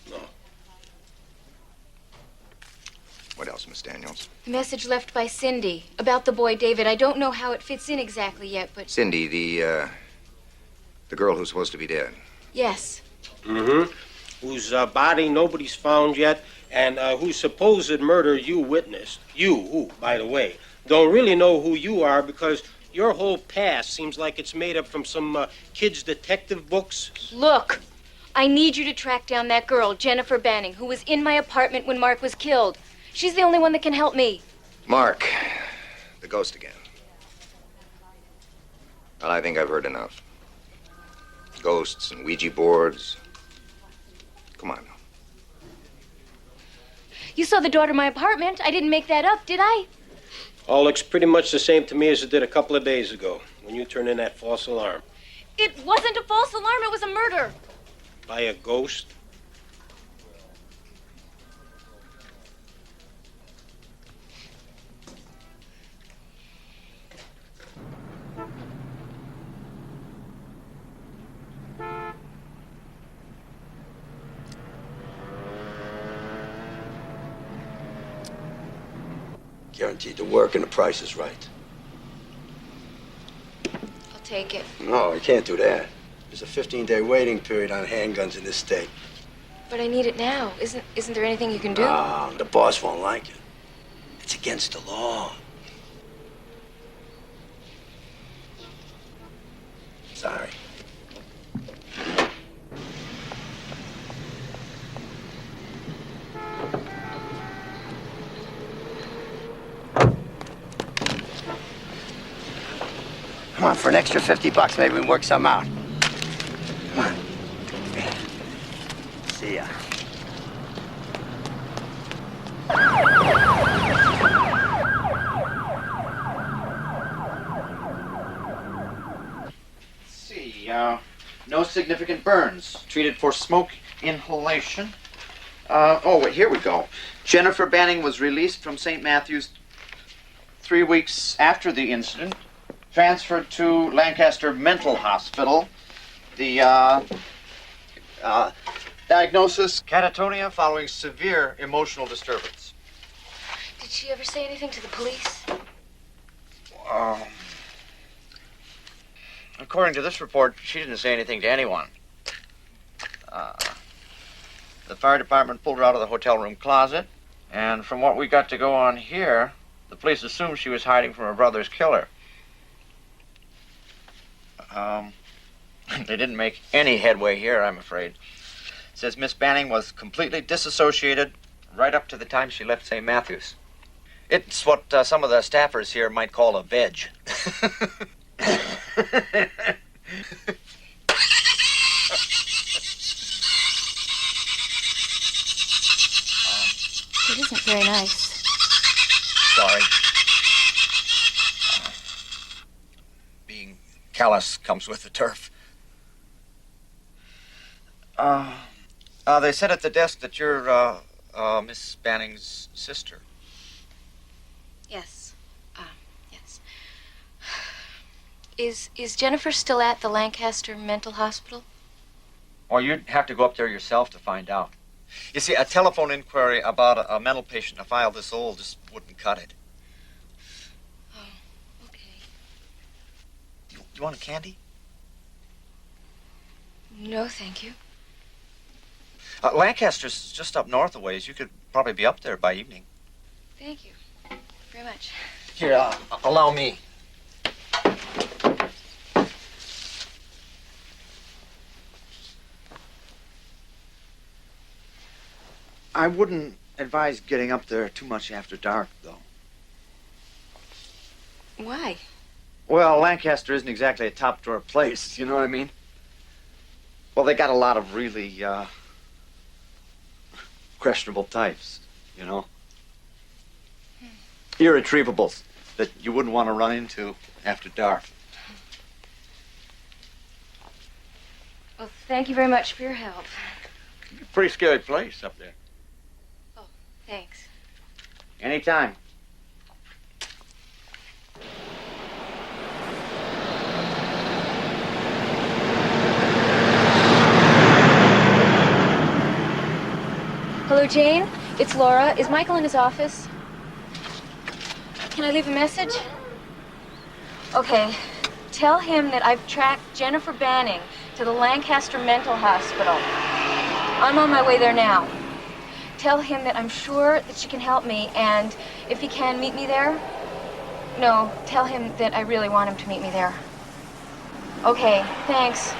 No.
What else, Miss Daniels?
The message left by Cindy about the boy David. I don't know how it fits in exactly yet, but
Cindy, the girl who's supposed to be dead.
yes.
Mm-hmm. Whose body nobody's found yet, and whose supposed murder you witnessed. You, who, by the way, don't really know who you are because your whole past seems like it's made up from some kids' detective books.
Look, I need you to track down that girl, Jennifer Banning, who was in my apartment when Mark was killed. She's the only one that can help me.
Mark, the ghost again. Well, I think I've heard enough. Ghosts and Ouija boards. Come on.
You saw the door to my apartment. I didn't make that up, did I?
All looks pretty much the same to me as it did a couple of days ago when you turned in that false alarm.
It wasn't a false alarm. It was a murder.
By a ghost?
Guaranteed to work and the price is right.
I'll take it.
No, you can't do that. There's a 15-day waiting period on handguns in this state.
But I need it now. Isn't there anything you can do?
The boss won't like it. It's against the law. Sorry. Come on, for an extra $50, maybe we can work something out. Come on. See ya.
See, no significant burns. Treated for smoke inhalation. Oh, wait, here we go. Jennifer Banning was released from St. Matthew's 3 weeks after the incident. Transferred to Lancaster Mental Hospital. The diagnosis, catatonia following severe emotional disturbance.
Did she ever say anything to the police?
According to this report, she didn't say anything to anyone. The fire department pulled her out of the hotel room closet, and from what we got to go on here, the police assumed she was hiding from her brother's killer. They didn't make any headway here, I'm afraid. It says Miss Banning was completely disassociated right up to the time she left St. Matthew's. It's what some of the staffers here might call a veg.
It isn't very nice.
Sorry. Being callous comes with the turf. They said at the desk that you're, Miss Banning's sister.
Yes. Yes. Is Jennifer still at the Lancaster Mental Hospital?
Or you'd have to go up there yourself to find out. You see, a telephone inquiry about a mental patient in a file this old just wouldn't cut it.
Oh, okay.
You want a candy?
No, thank you.
Lancaster's just up north a ways. You could probably be up there by evening.
Thank you very much.
Here, allow me. I wouldn't advise getting up there too much after dark, though.
Why?
Well, Lancaster isn't exactly a top-drawer place, you know what I mean? Well, they got a lot of really, questionable types, you know? Irretrievables that you wouldn't want to run into after dark.
Well, thank you very much for your help.
Pretty scary place up there.
Thanks.
Anytime.
Hello, Jane? It's Laura. Is Michael in his office? Can I leave a message? Okay. Tell him that I've tracked Jennifer Banning to the Lancaster Mental Hospital. I'm on my way there now. Tell him that I'm sure that she can help me, and if he can, meet me there. No, tell him that I really want him to meet me there. Okay, thanks.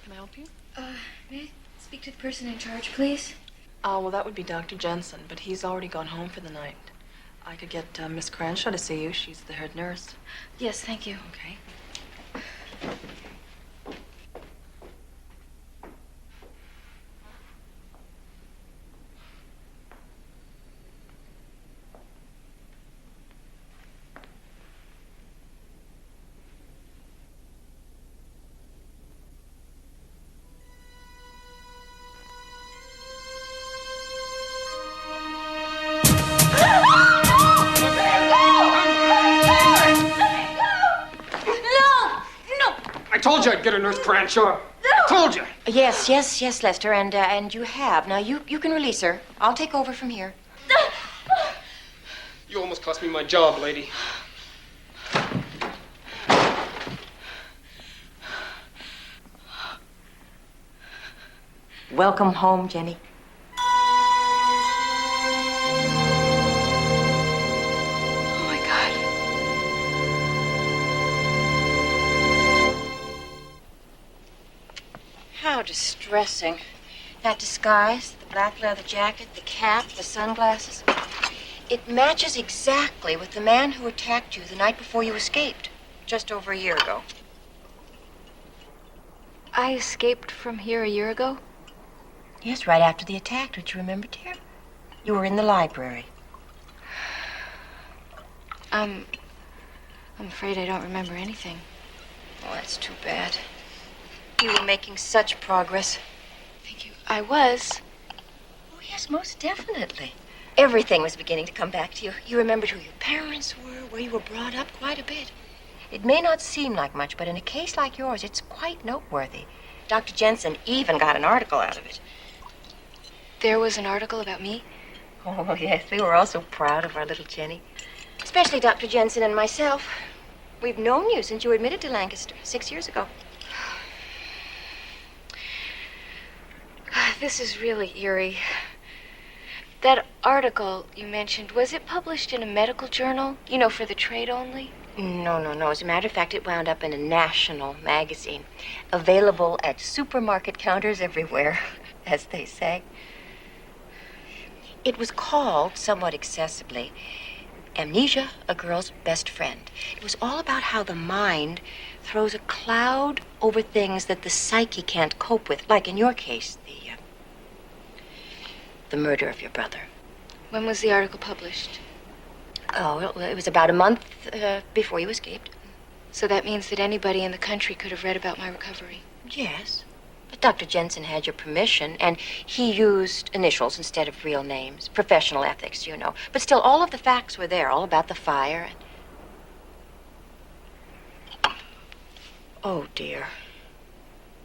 Can I help you?
May I speak to the person in charge, please?
Well, that would be Dr. Jensen, but he's already gone home for the night. I could get Miss Cranshaw to see you. She's the head nurse.
Yes, thank you.
Okay.
I told you I'd get her, Nurse Cranshaw. I told you.
Yes, Lester, and you have. Now, you can release her. I'll take over from here.
You almost cost me my job, lady.
Welcome home, Jenny.
Oh, my God.
How distressing. That disguise, the black leather jacket, the cap, the sunglasses. It matches exactly with the man who attacked you the night before you escaped, just over a year ago.
I escaped from here a year ago?
Yes, right after the attack. Don't you remember, dear? You were in the library.
I'm afraid I don't remember anything.
Oh, that's too bad. You were making such progress.
Thank you. I was.
Oh, yes, most definitely. Everything was beginning to come back to you. You remembered who your parents were, where you were brought up, quite a bit. It may not seem like much, but in a case like yours, it's quite noteworthy. Dr. Jensen even got an article out of it.
There was an article about me?
Oh, yes, we were all so proud of our little Jenny. Especially Dr. Jensen and myself. We've known you since you admitted to Lancaster 6 years ago.
This is really eerie. That article you mentioned, was it published in a medical journal? You know, for the trade only?
No. As a matter of fact, it wound up in a national magazine. Available at supermarket counters everywhere, as they say. It was called, somewhat excessively, Amnesia, a Girl's Best Friend. It was all about how the mind throws a cloud over things that the psyche can't cope with, like in your case, the murder of your brother.
When was the article published?
Oh, well, it was about a month before you escaped.
So that means that anybody in the country could have read about my recovery?
Yes. But Dr. Jensen had your permission, and he used initials instead of real names. Professional ethics, you know. But still, all of the facts were there, all about the fire. Oh, dear.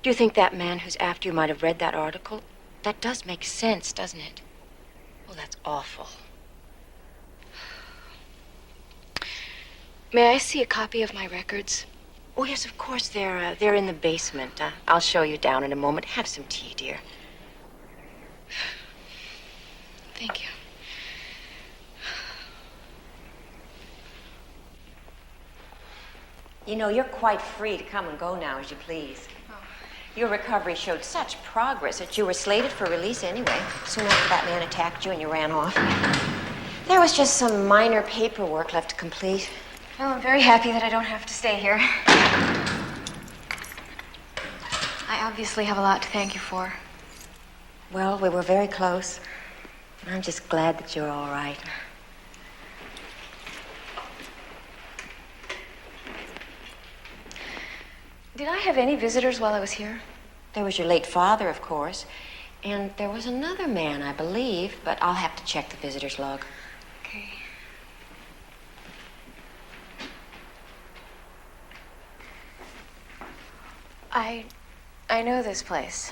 Do you think that man who's after you might have read that article? That does make sense, doesn't it? Oh, that's awful.
May I see a copy of my records?
Oh, yes, of course. They're in the basement. I'll show you down in a moment. Have some tea, dear.
Thank you.
You know, you're quite free to come and go now as you please. Your recovery showed such progress that you were slated for release anyway, soon after that man attacked you and you ran off. There was just some minor paperwork left to complete.
Well, I'm very happy that I don't have to stay here. I obviously have a lot to thank you for.
Well, we were very close. I'm just glad that you're all right.
Did I have any visitors while I was here?
There was your late father, of course. And there was another man, I believe, but I'll have to check the visitor's log.
Okay. I know this place.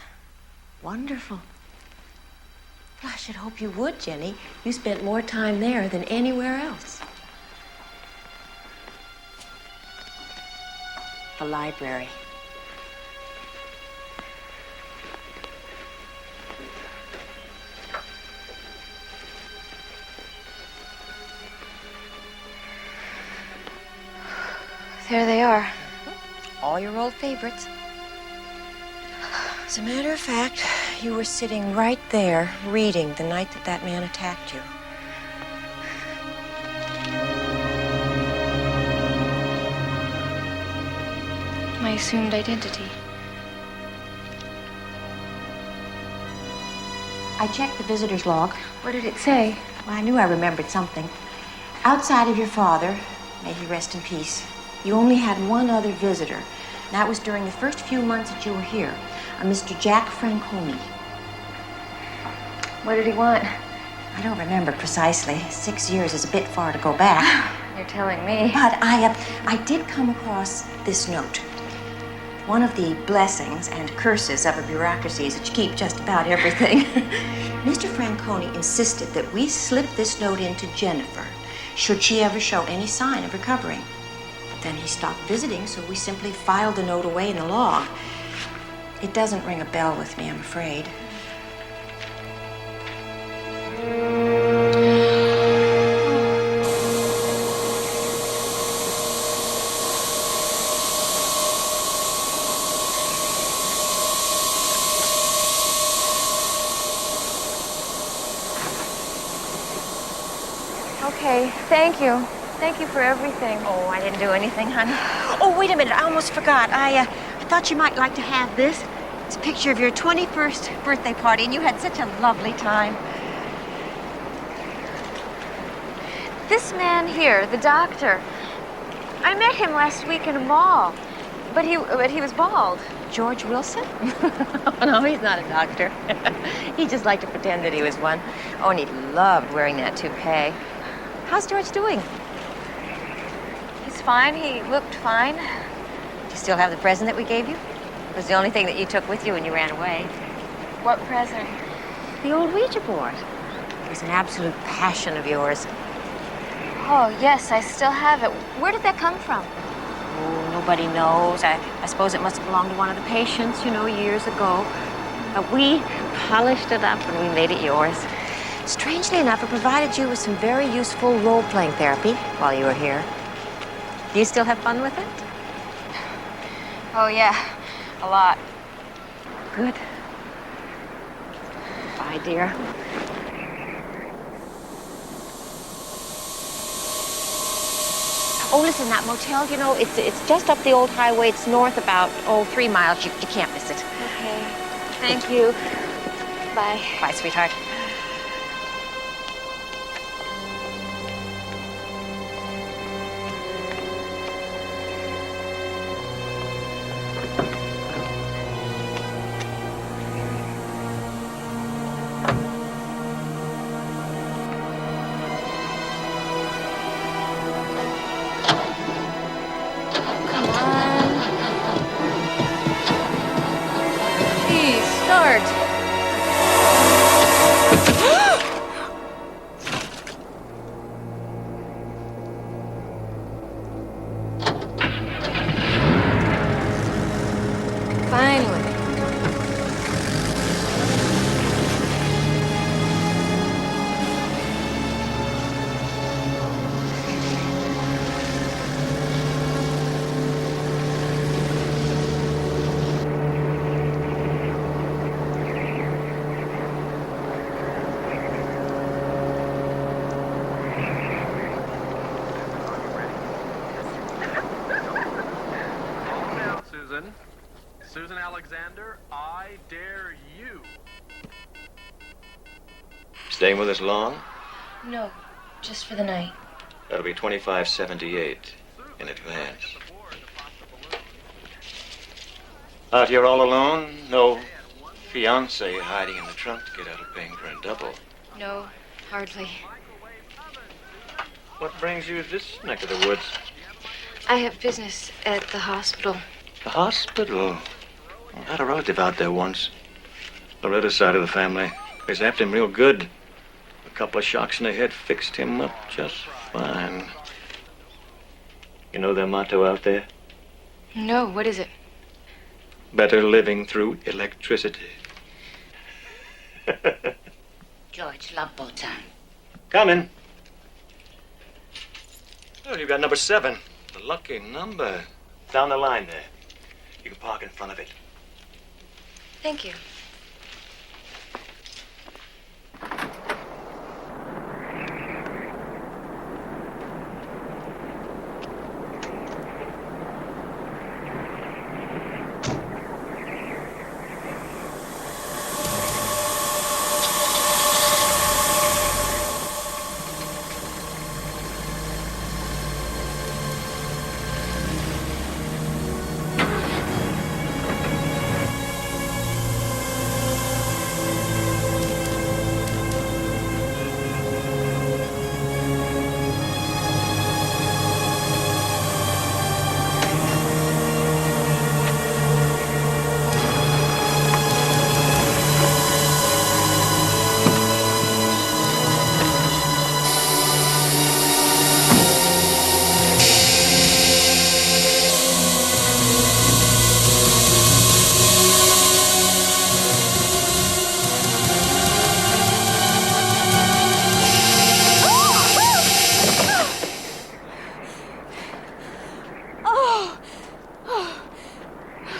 Wonderful. Well, I should hope you would, Jenny. You spent more time there than anywhere else. The library.
There they are.
All your old favorites. As a matter of fact, you were sitting right there reading the night that that man attacked you.
My assumed identity.
I checked the visitor's log.
What did it say?
Well, I knew I remembered something. Outside of your father, may he rest in peace, you only had one other visitor. And that was during the first few months that you were here, a Mr. Jack Franconi.
What did he want?
I don't remember precisely. 6 years is a bit far to go back.
You're telling me.
But I did come across this note. One of the blessings and curses of a bureaucracy is that you keep just about everything. Mr. Franconi insisted that we slip this note in to Jennifer, should she ever show any sign of recovering. But then he stopped visiting, so we simply filed the note away in the log. It doesn't ring a bell with me, I'm afraid.
Okay, thank you. Thank you for everything.
Oh, I didn't do anything, honey. Oh, wait a minute, I almost forgot. I thought you might like to have this. It's a picture of your 21st birthday party, and you had such a lovely time.
This man here, the doctor, I met him last week in a mall, but he was bald.
George Wilson? Oh, no, he's not a doctor. He just liked to pretend that he was one. Oh, and he loved wearing that toupee. How's George doing?
He's fine. He looked fine.
Do you still have the present that we gave you? It was the only thing that you took with you when you ran away.
What present?
The old Ouija board. It was an absolute passion of yours.
Oh, yes, I still have it. Where did that come from?
Oh, nobody knows. I suppose it must have belonged to one of the patients, you know, years ago. But we polished it up and we made it yours. Strangely enough, it provided you with some very useful role-playing therapy while you were here. Do you still have fun with it?
Oh, yeah, a lot.
Good. Bye, dear. Oh, listen, that motel, you know, it's just up the old highway. It's north about, 3 miles. You can't miss it.
Okay. Thank you. Bye.
Bye, sweetheart.
Susan. Susan Alexander, I dare you.
Staying with us long?
No, just for the night.
That'll be $25.78 in advance. Out here all alone? No fiancé hiding in the trunk to get out of paying for a double.
No, hardly.
What brings you to this neck of the woods?
I have business at the hospital.
The hospital? I had a relative out there once. Loretta's side of the family. They zapped him real good. A couple of shocks in the head fixed him up just fine. You know their motto out there?
No, what is it?
Better living through electricity.
George Labotin.
Coming. Oh, you got number 7. The lucky number. Down the line there. You can park in front of it.
Thank you.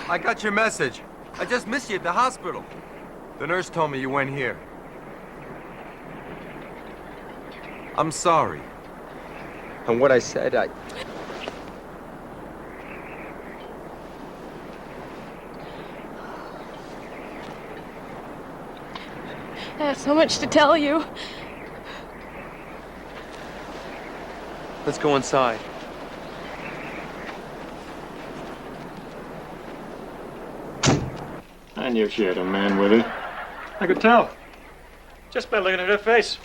I got your message. I just missed you at the hospital. The nurse told me you went here. I'm sorry. And what I said, I
have so much to tell you.
Let's go inside.
I knew she had a man with her. I could tell. Just by looking at her face.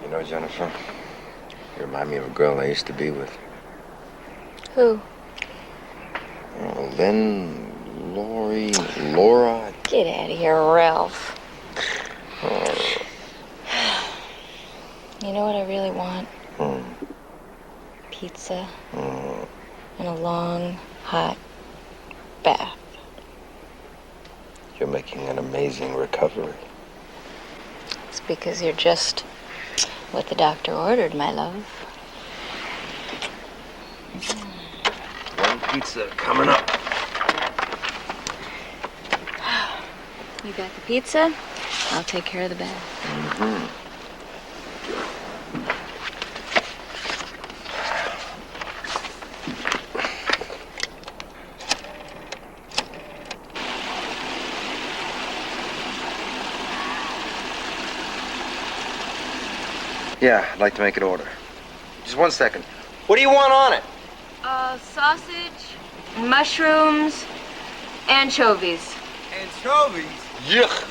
You know, Jennifer, you remind me of a girl I used to be with.
Who?
Oh, Lynn, Lori, Laura.
Get out of here, Ralph. You know what I really want? Pizza and a long, hot bath.
You're making an amazing recovery.
It's because you're just what the doctor ordered, my love.
One pizza coming up.
You got the pizza, I'll take care of the bath.
Yeah, I'd like to make an order. Just 1 second. What do you want on it?
Sausage, mushrooms, anchovies.
Anchovies?
Yuck!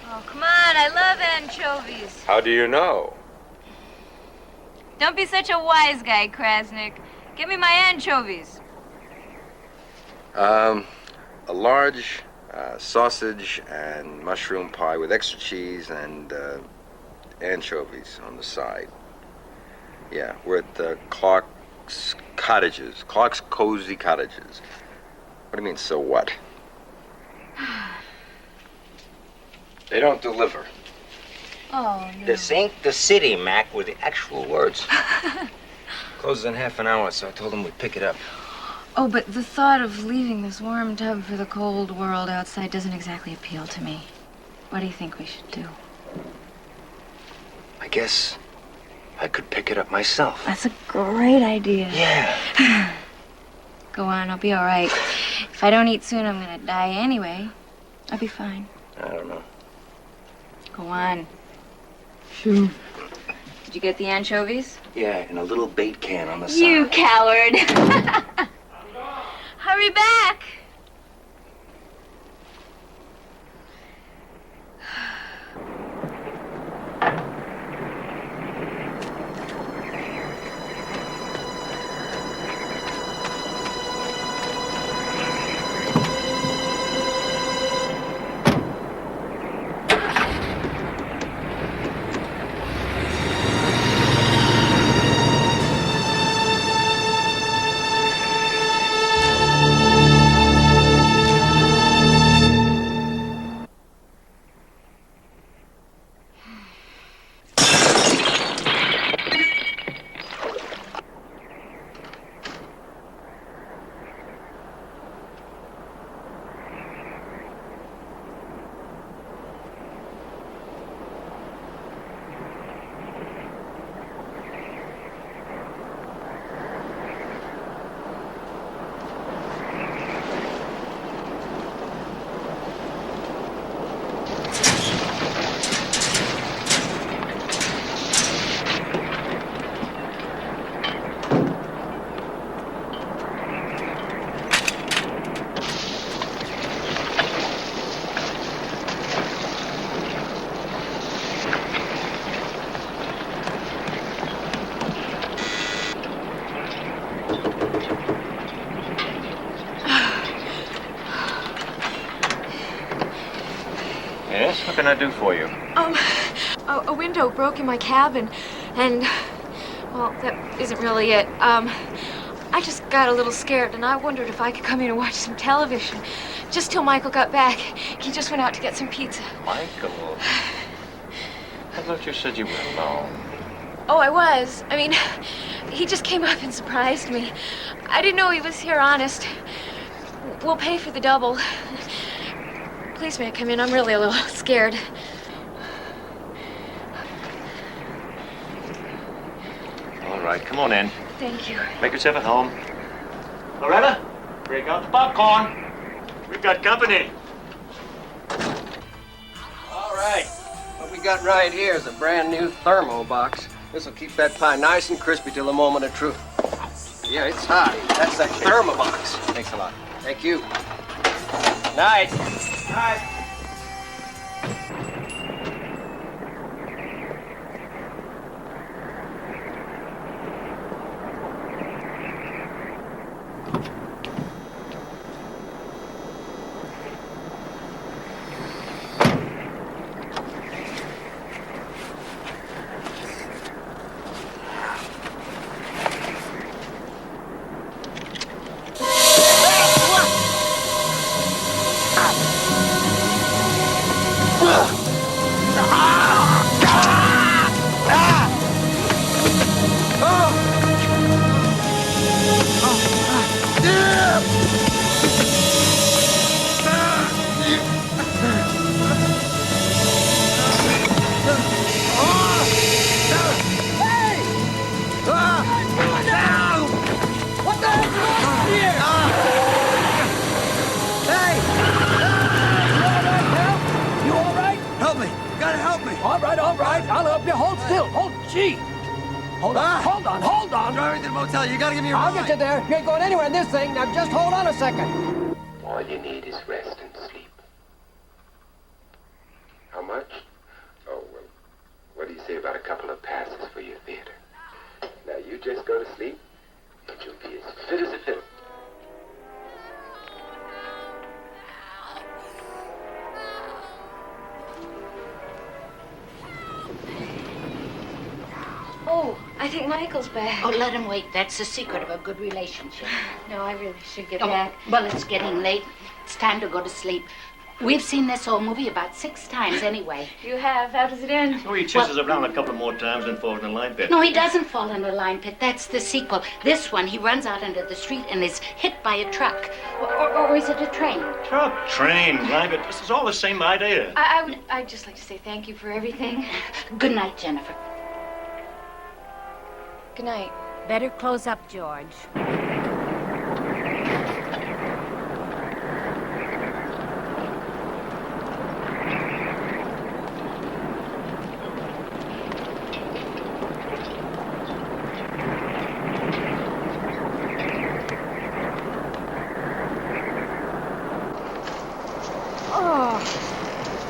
Oh, come on, I love anchovies.
How do you know?
Don't be such a wise guy, Krasnick. Give me my anchovies.
A large sausage and mushroom pie with extra cheese and anchovies on the side. Yeah, we're at Clark's Cottages. Clark's Cozy Cottages. What do you mean, so what? They don't deliver.
Oh, no.
This ain't the city, Mac, with the actual words.
Closes in half an hour, so I told him we'd pick it up.
Oh, but the thought of leaving this warm tub for the cold world outside doesn't exactly appeal to me. What do you think we should do?
I guess I could pick it up myself.
That's a great idea.
Yeah.
Go on, I'll be all right. If I don't eat soon, I'm gonna die anyway. I'll be fine.
I don't know.
Go on. Sure. Did you get the anchovies?
Yeah, in a little bait can on the side.
You coward! Hurry back!
Yes? What can I do for you?
A window broke in my cabin, and, well, that isn't really it. I just got a little scared, and I wondered if I could come in and watch some television. Just till Michael got back. He just went out to get some pizza.
Michael? I thought you said you were alone.
Oh, I was. I mean, he just came up and surprised me. I didn't know he was here, honest. We'll pay for the double. Please, may I come in? I'm really a little scared.
All right, come on in.
Thank you.
Make yourself at home. Loretta, break out the popcorn. We've got company.
All right. What we got right here is a brand new thermo box. This will keep that pie nice and crispy till the moment of truth. Yeah, it's hot. That's that thermo box.
Thanks a lot.
Thank you. Night. Night.
All right. I'll help you. Hold still. Hold, gee. Hold on. Hold on.
Drive me to the motel. You gotta give me a ride.
I'll get you there. You ain't going anywhere in this thing. Now just hold on a second.
All you need is rest and sleep. How much? Oh, well, what do you say about a couple of passes for your theater? Now, you just go to sleep, and you'll be as fit as a fiddle.
Oh, I think Michael's back.
Oh, let him wait. That's the secret of a good relationship.
No, I really should get
Oh,
back.
well, it's getting late. It's time to go to sleep. We've seen this old movie about 6 times anyway.
You have. How does it end?
Oh, he chases around a couple more times and falls in the line pit.
No, he doesn't fall in the line pit. That's the sequel. This one, he runs out into the street and is hit by a truck. Or is it a train?
Truck, train, line pit. This is all the same idea.
I'd just like to say thank you for everything.
Good night, Jennifer.
Good night.
Better close up, George.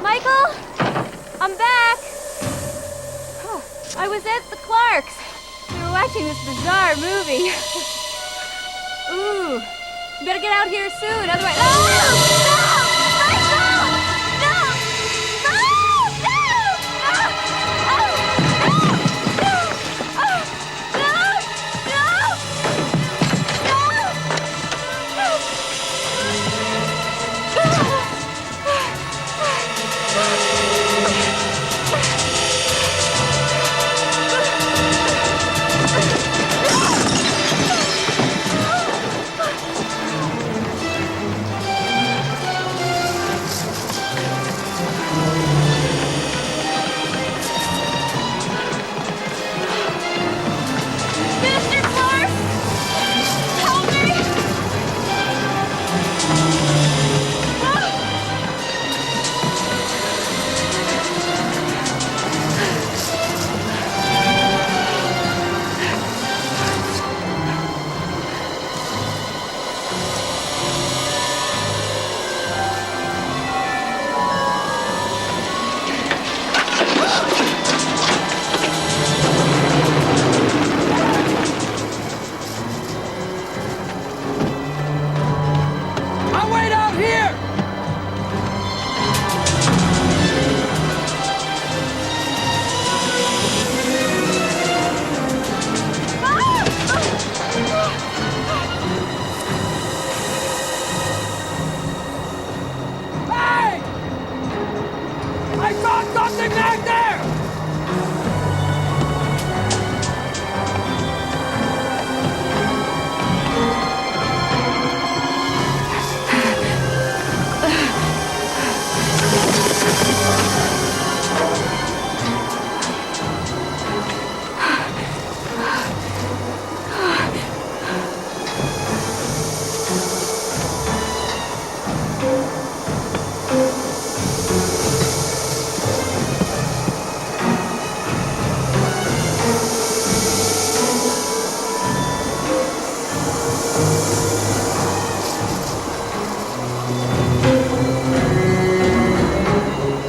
Michael? I'm back. I was at the Clarks. We were watching this bizarre movie. Ooh. You better get out here soon, otherwise... Oh! No! Michael! No! No!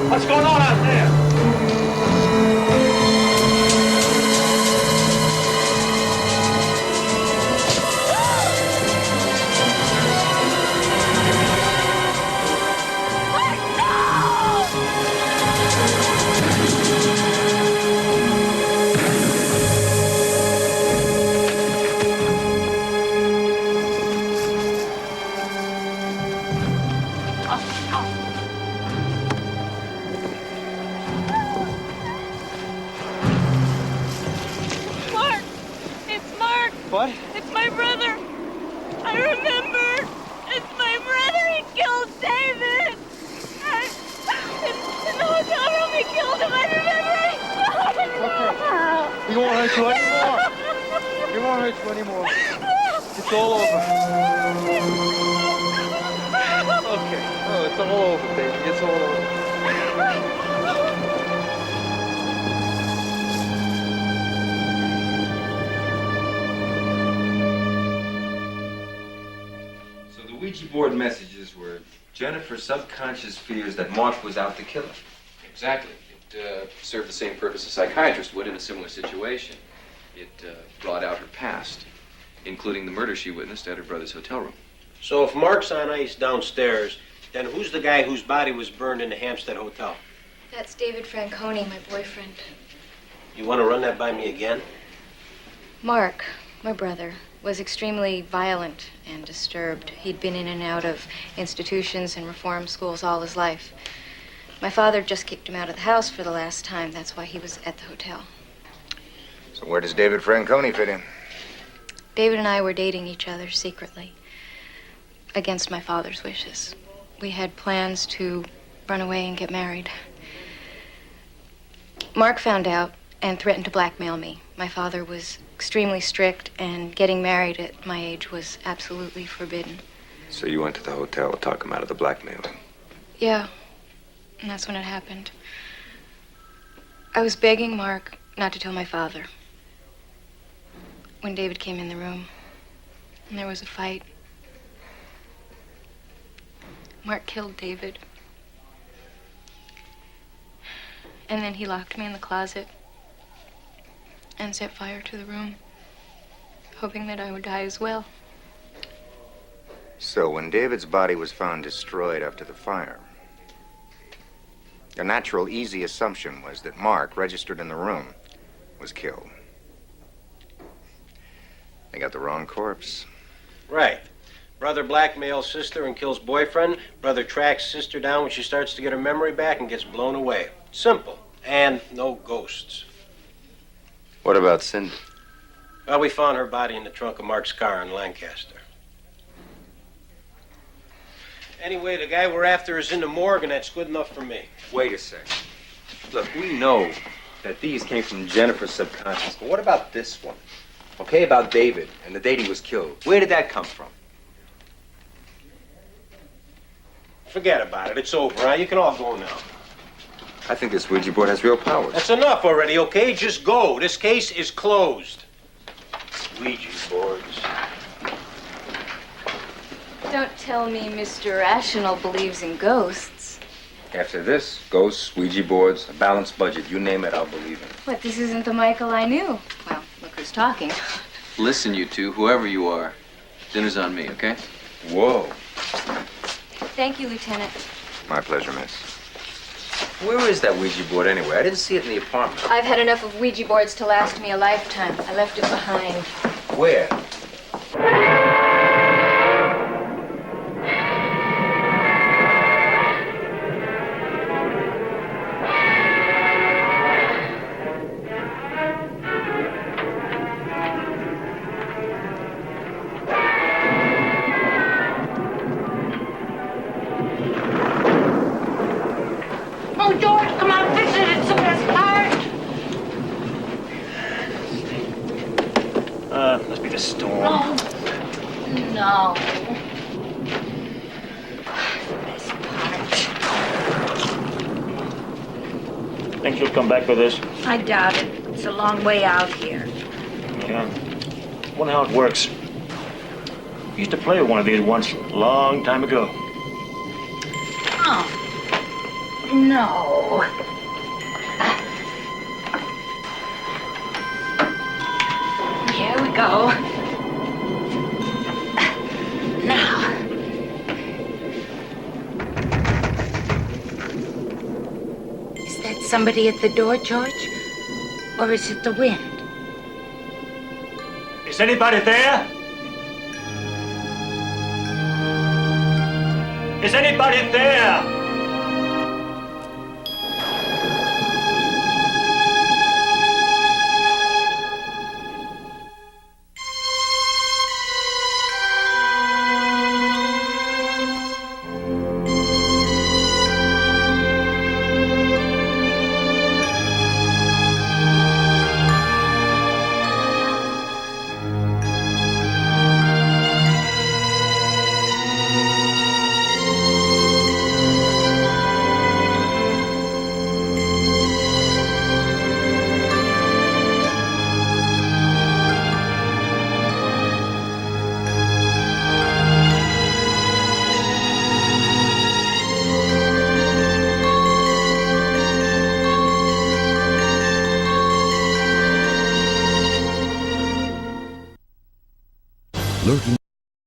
What's going on out there?
Mark! It's Mark!
What?
It's my brother! I remember! It's my brother! He killed David! In the hotel room, he killed him! I remember!
We won't hurt you anymore. We won't hurt you anymore. It's all over. Okay. Oh, it's all over, baby. It's all over.
So the Ouija board messages were Jennifer's subconscious fears that Mark was out to kill her.
Exactly. It served the same purpose a psychiatrist would in a similar situation. It brought out her past, including the murder she witnessed at her brother's hotel room.
So if Mark's on ice downstairs, then who's the guy whose body was burned in the Hampstead Hotel?
That's David Franconi, my boyfriend.
You want to run that by me again?
Mark, my brother, was extremely violent and disturbed. He'd been in and out of institutions and reform schools all his life. My father just kicked him out of the house for the last time. That's why he was at the hotel.
So where does David Franconi fit in?
David and I were dating each other secretly, against my father's wishes. We had plans to run away and get married. Mark found out and threatened to blackmail me. My father was extremely strict, and getting married at my age was absolutely forbidden.
So you went to the hotel to talk him out of the blackmailing?
Yeah, and that's when it happened. I was begging Mark not to tell my father when David came in the room, and there was a fight. Mark killed David. And then he locked me in the closet and set fire to the room, hoping that I would die as well.
So when David's body was found destroyed after the fire, the natural, easy assumption was that Mark, registered in the room, was killed. They got the wrong corpse.
Right. Brother blackmails sister and kills boyfriend. Brother tracks sister down when she starts to get her memory back and gets blown away. Simple. And no ghosts.
What about Cindy?
Well, we found her body in the trunk of Mark's car in Lancaster. Anyway, the guy we're after is in the morgue, and that's good enough for me.
Wait a sec. Look, we know that these came from Jennifer's subconscious, but what about this one? Okay, about David and the date he was killed. Where did that come from?
Forget about it. It's over, huh? You can all go now.
I think this Ouija board has real powers.
That's enough already, okay? Just go. This case is closed. Ouija boards.
Don't tell me Mr. Rational believes in ghosts.
After this, ghosts, Ouija boards, a balanced budget, you name it, I'll believe in.
But this isn't the Michael I knew. Well, look who's talking.
Listen, you two, whoever you are. Dinner's on me, okay?
Whoa.
Thank you, Lieutenant.
My pleasure, miss.
Where is that Ouija board anyway? I didn't see it in the apartment.
I've had enough of Ouija boards to last me a lifetime. I left it behind.
Where?
Oh, George, come on, fix it. It's the best part.
Must be the storm.
Oh, no.
Think she'll come back with this?
I doubt it. It's a long way out here.
Yeah. Wonder how it works. Used to play with one of these once, a long time ago.
Oh, no. Here we go. Now. Is that somebody at the door, George? Or is it the wind?
Is anybody there? Is anybody there?
Lurking